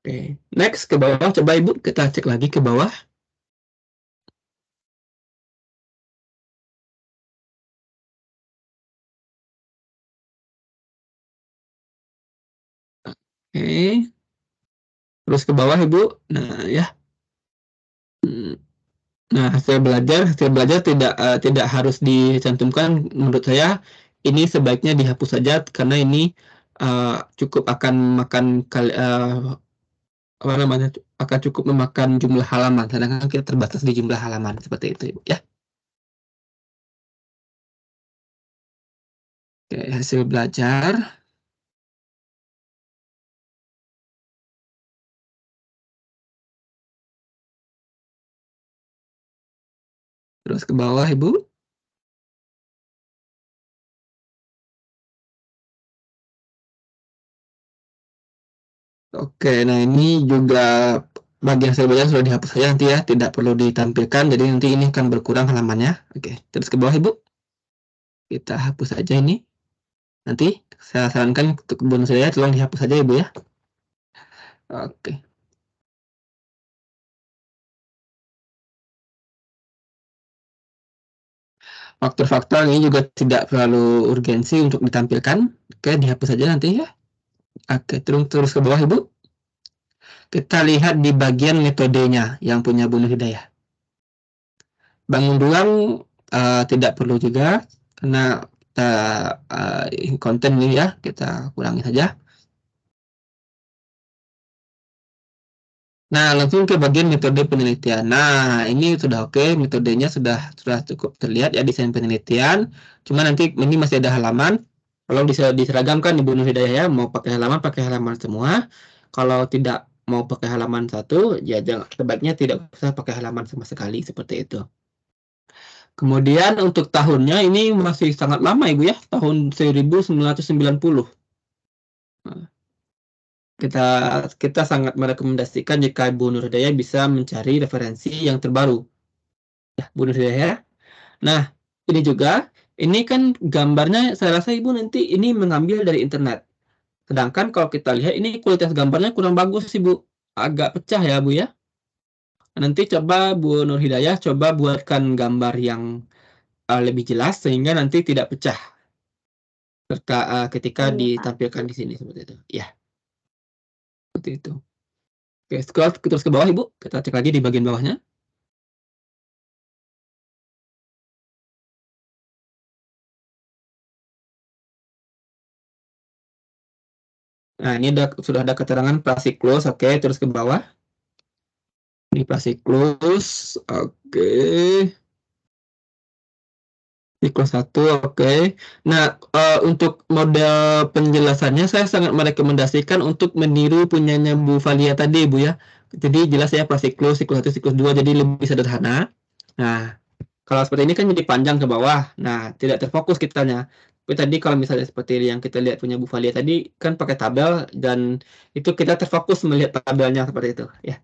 Oke. Next ke bawah, coba Ibu kita cek lagi ke bawah. Oke. Terus ke bawah Ibu. Nah, ya. Nah, hasil belajar tidak harus dicantumkan. Menurut saya ini sebaiknya dihapus saja karena ini cukup akan makan apa namanya? Akan cukup memakan jumlah halaman. Sedangkan kita terbatas di jumlah halaman seperti itu, Ibu ya. Oke, hasil belajar. Terus ke bawah, Ibu. Oke, nah ini juga bagian hasil belajar sudah dihapus saja nanti ya, tidak perlu ditampilkan, jadi nanti ini akan berkurang halamannya. Oke, terus ke bawah Ibu. Kita hapus saja ini. Nanti saya sarankan untuk bonus saya tolong dihapus saja Ibu ya. Oke. Faktor-faktor ini juga tidak terlalu urgensi untuk ditampilkan. Oke, dihapus saja nanti ya. Oke, terus ke bawah Ibu. Kita lihat di bagian metodenya yang punya Bu Nur Hidayah. Bangun ruang tidak perlu juga karena kita konten ini ya, kita kurangi saja. Nah, langsung ke bagian metode penelitian. Nah, ini sudah oke, metodenya sudah cukup terlihat ya desain penelitian. Cuma nanti ini masih ada halaman. Kalau bisa diseragamkan di Bu Nur Hidayah ya, mau pakai halaman semua. Kalau tidak mau pakai halaman satu, ya sebaiknya tidak usah pakai halaman sama sekali seperti itu. Kemudian untuk tahunnya ini masih sangat lama Ibu ya, tahun 1990. Nah, kita sangat merekomendasikan jika Ibu Nur Hidayah bisa mencari referensi yang terbaru. Ya, Bu Nur Hidayah. Nah, ini juga, ini kan gambarnya saya rasa Ibu nanti ini mengambil dari internet. Sedangkan kalau kita lihat ini kualitas gambarnya kurang bagus Ibu. Agak pecah ya Bu ya. Nanti coba Bu Nur Hidayah coba buatkan gambar yang lebih jelas sehingga nanti tidak pecah ketika Iya, Pak. ditampilkan di sini seperti itu. Ya, seperti itu. Oke, scroll terus ke bawah Ibu. Kita cek lagi di bagian bawahnya. Nah, ini sudah ada keterangan prasiklus. Oke, terus ke bawah. Ini prasiklus. Oke. Siklus 1, oke. Nah, untuk model penjelasannya saya sangat merekomendasikan untuk meniru punyanya Bu Valia tadi, Bu ya. Jadi jelas ya prasiklus, siklus 1, siklus 2, jadi lebih sederhana. Nah, kalau seperti ini kan jadi panjang ke bawah. Nah, tidak terfokus kitanya. Tapi tadi kalau misalnya seperti yang kita lihat punya Bu Valia tadi, kan pakai tabel, dan itu kita terfokus melihat tabelnya seperti itu. Ya,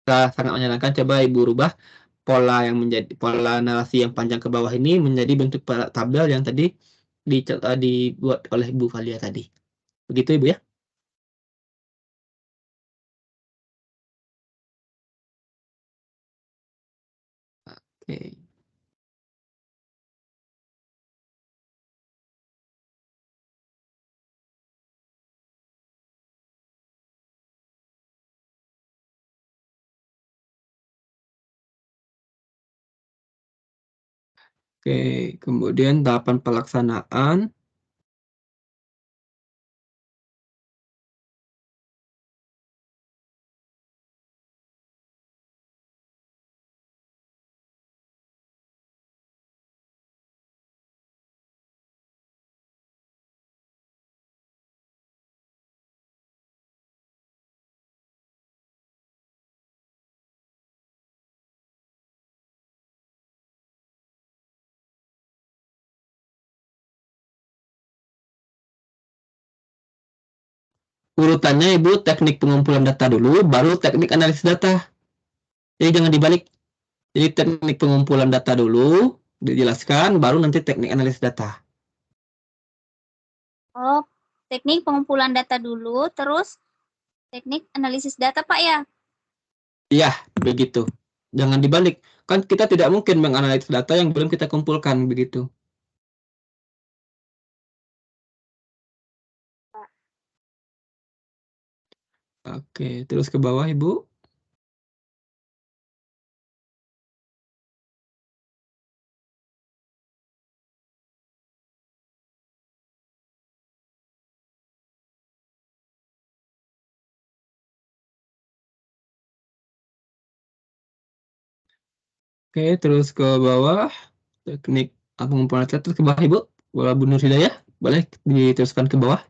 kita sangat menyarankan coba Ibu rubah pola yang menjadi pola narasi yang panjang ke bawah ini menjadi bentuk tabel yang tadi dibuat oleh Bu Valia tadi. Begitu Ibu ya. Oke. Oke, kemudian tahapan pelaksanaan. Urutannya Ibu teknik pengumpulan data dulu, baru teknik analisis data. Jadi jangan dibalik. Jadi teknik pengumpulan data dulu, dijelaskan, baru nanti teknik analisis data. Oh, teknik pengumpulan data dulu, terus teknik analisis data, Pak ya? Iya, begitu. Jangan dibalik. Kan kita tidak mungkin menganalisis data yang belum kita kumpulkan, begitu. Oke, terus ke bawah Ibu. Oke, terus ke bawah. Teknik pengumpulan data, terus ke bawah Ibu. Boleh Bu Nur Hidayah, boleh diteruskan ke bawah.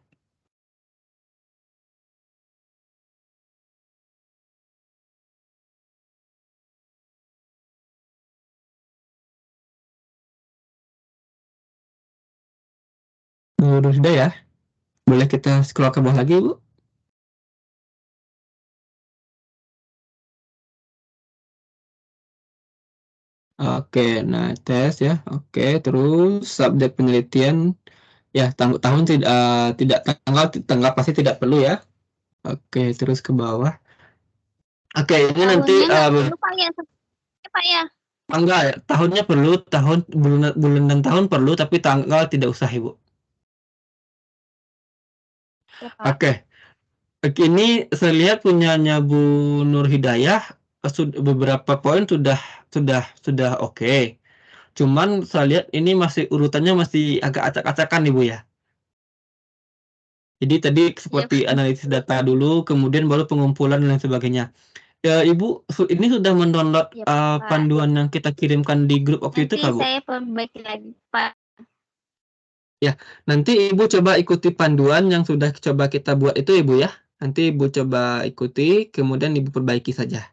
Bu Nur Hidayah, boleh kita scroll ke bawah lagi, Bu? Oke, nah tes ya. Oke, terus subjek penelitian ya tahun tidak tanggal pasti tidak perlu ya. Oke, terus ke bawah. Oke, ini nanti Tahunnya nggak perlu, Pak ya? Pak ya? tanggal ya. Tahunnya perlu, bulan dan tahun perlu, tapi tanggal tidak usah Ibu. Ya, Pak. Oke. Ini saya lihat punyanya Bu Nur Hidayah beberapa poin sudah oke. Cuman saya lihat ini masih urutannya masih agak acak-acakan Ibu ya. Jadi tadi seperti analisis data dulu, kemudian baru pengumpulan dan lain sebagainya. Ya, Ibu ini sudah mendownload panduan yang kita kirimkan di grup waktu itu, Kak, Bu? Nanti saya perbaiki lagi, Pak. Ya, nanti Ibu coba ikuti panduan yang sudah coba kita buat itu, Ibu ya. Nanti Ibu coba ikuti, kemudian Ibu perbaiki saja.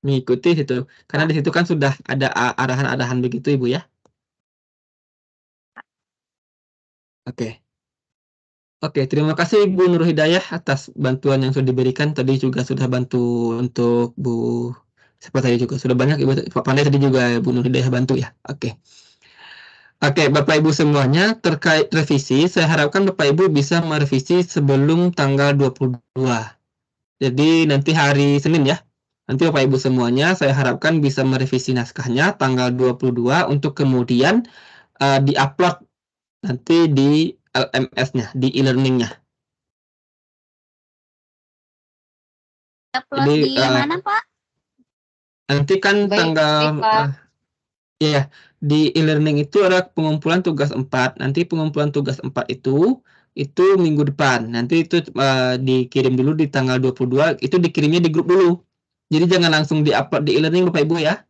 mengikuti situ. Karena di situ kan sudah ada arahan-arahan begitu Ibu ya. Oke. Oke, terima kasih Ibu Nur Hidayah atas bantuan yang sudah diberikan. Tadi juga sudah bantu untuk Bu, siapa tadi juga sudah banyak Ibu Pak Pandai tadi juga Bu Nur Hidayah bantu ya. Oke. Oke, Bapak Ibu semuanya, terkait revisi, saya harapkan Bapak Ibu bisa merevisi sebelum tanggal 22. Jadi nanti hari Senin ya. Nanti Bapak Ibu semuanya saya harapkan bisa merevisi naskahnya tanggal 22 untuk kemudian di-upload nanti di LMS-nya, di e-learning-nya. Upload Jadi, di mana, Pak? Nanti kan Baik, tanggal Pak. ya, di e-learning itu ada pengumpulan tugas 4. Nanti pengumpulan tugas 4 itu minggu depan. Nanti itu dikirim dulu di tanggal 22, itu dikirimnya di grup dulu. Jadi jangan langsung di-upload di e-learning Bapak Ibu ya.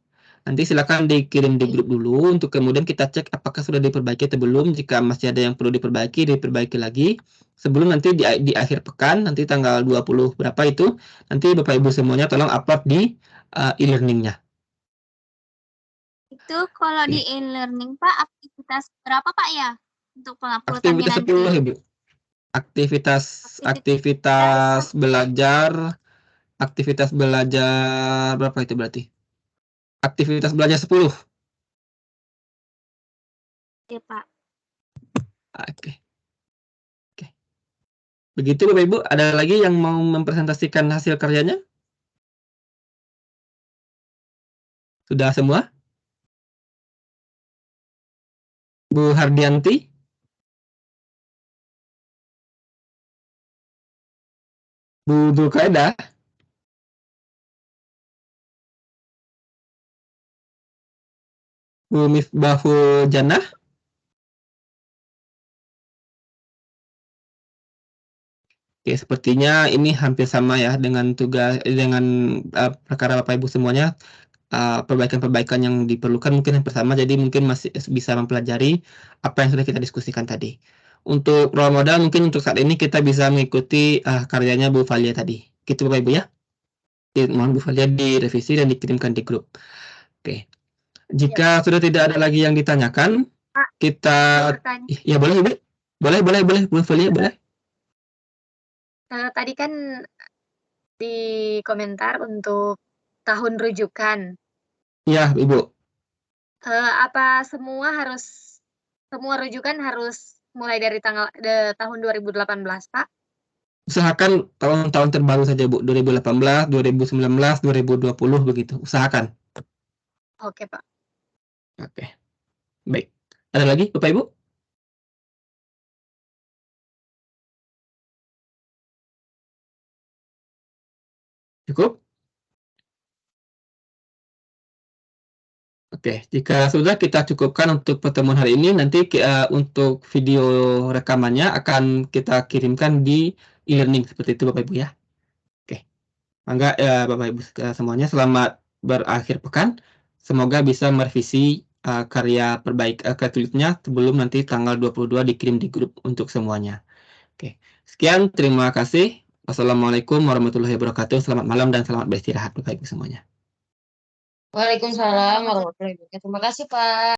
Nanti silakan dikirim di grup dulu untuk kemudian kita cek apakah sudah diperbaiki atau belum. Jika masih ada yang perlu diperbaiki lagi. Sebelum nanti di akhir pekan, nanti tanggal 20 berapa itu, nanti Bapak Ibu semuanya tolong upload di e-learning-nya. Itu kalau di e-learning Pak, aktivitas berapa Pak ya? Untuk penguploadannya Aktivitas nanti. 10 Ibu. Aktivitas belajar berapa itu berarti? Aktivitas belajar 10. Oke, Pak. Oke. Oke. Begitu Bapak Ibu, ada lagi yang mau mempresentasikan hasil karyanya? Sudah semua? Bu Hardianti? Bu Dulkaida? Bu Misbahul Jannah? Oke, sepertinya ini hampir sama ya dengan perkara Bapak Ibu semuanya. Perbaikan-perbaikan yang diperlukan mungkin hampir sama, jadi mungkin masih bisa mempelajari apa yang sudah kita diskusikan tadi. Untuk role model mungkin untuk saat ini kita bisa mengikuti karyanya Bu Valia tadi. Gitu Bapak Ibu ya. Mohon Bu Valia direvisi dan dikirimkan di grup. Oke. Jika sudah tidak ada lagi yang ditanyakan, kita ya boleh Ibu. Boleh Bu Valia boleh. Tadi kan di komentar untuk tahun rujukan. Iya, Ibu. Apa semua rujukan harus mulai dari tahun 2018, Pak? Usahakan tahun-tahun terbaru saja, Bu. 2018, 2019, 2020 begitu. Usahakan. Oke, Pak. Oke. Baik. Ada lagi, Bapak Ibu? Cukup? Oke, jika sudah kita cukupkan untuk pertemuan hari ini, nanti untuk video rekamannya akan kita kirimkan di e-learning seperti itu Bapak Ibu ya. Oke, mangga Bapak Ibu semuanya selamat berakhir pekan. Semoga bisa merevisi karya tulisnya sebelum nanti tanggal 22 dikirim di grup untuk semuanya. Oke, sekian, terima kasih. Wassalamualaikum warahmatullahi wabarakatuh. Selamat malam dan selamat beristirahat Bapak Ibu semuanya. Waalaikumsalam warahmatullahi wabarakatuh. Terima kasih, Pak.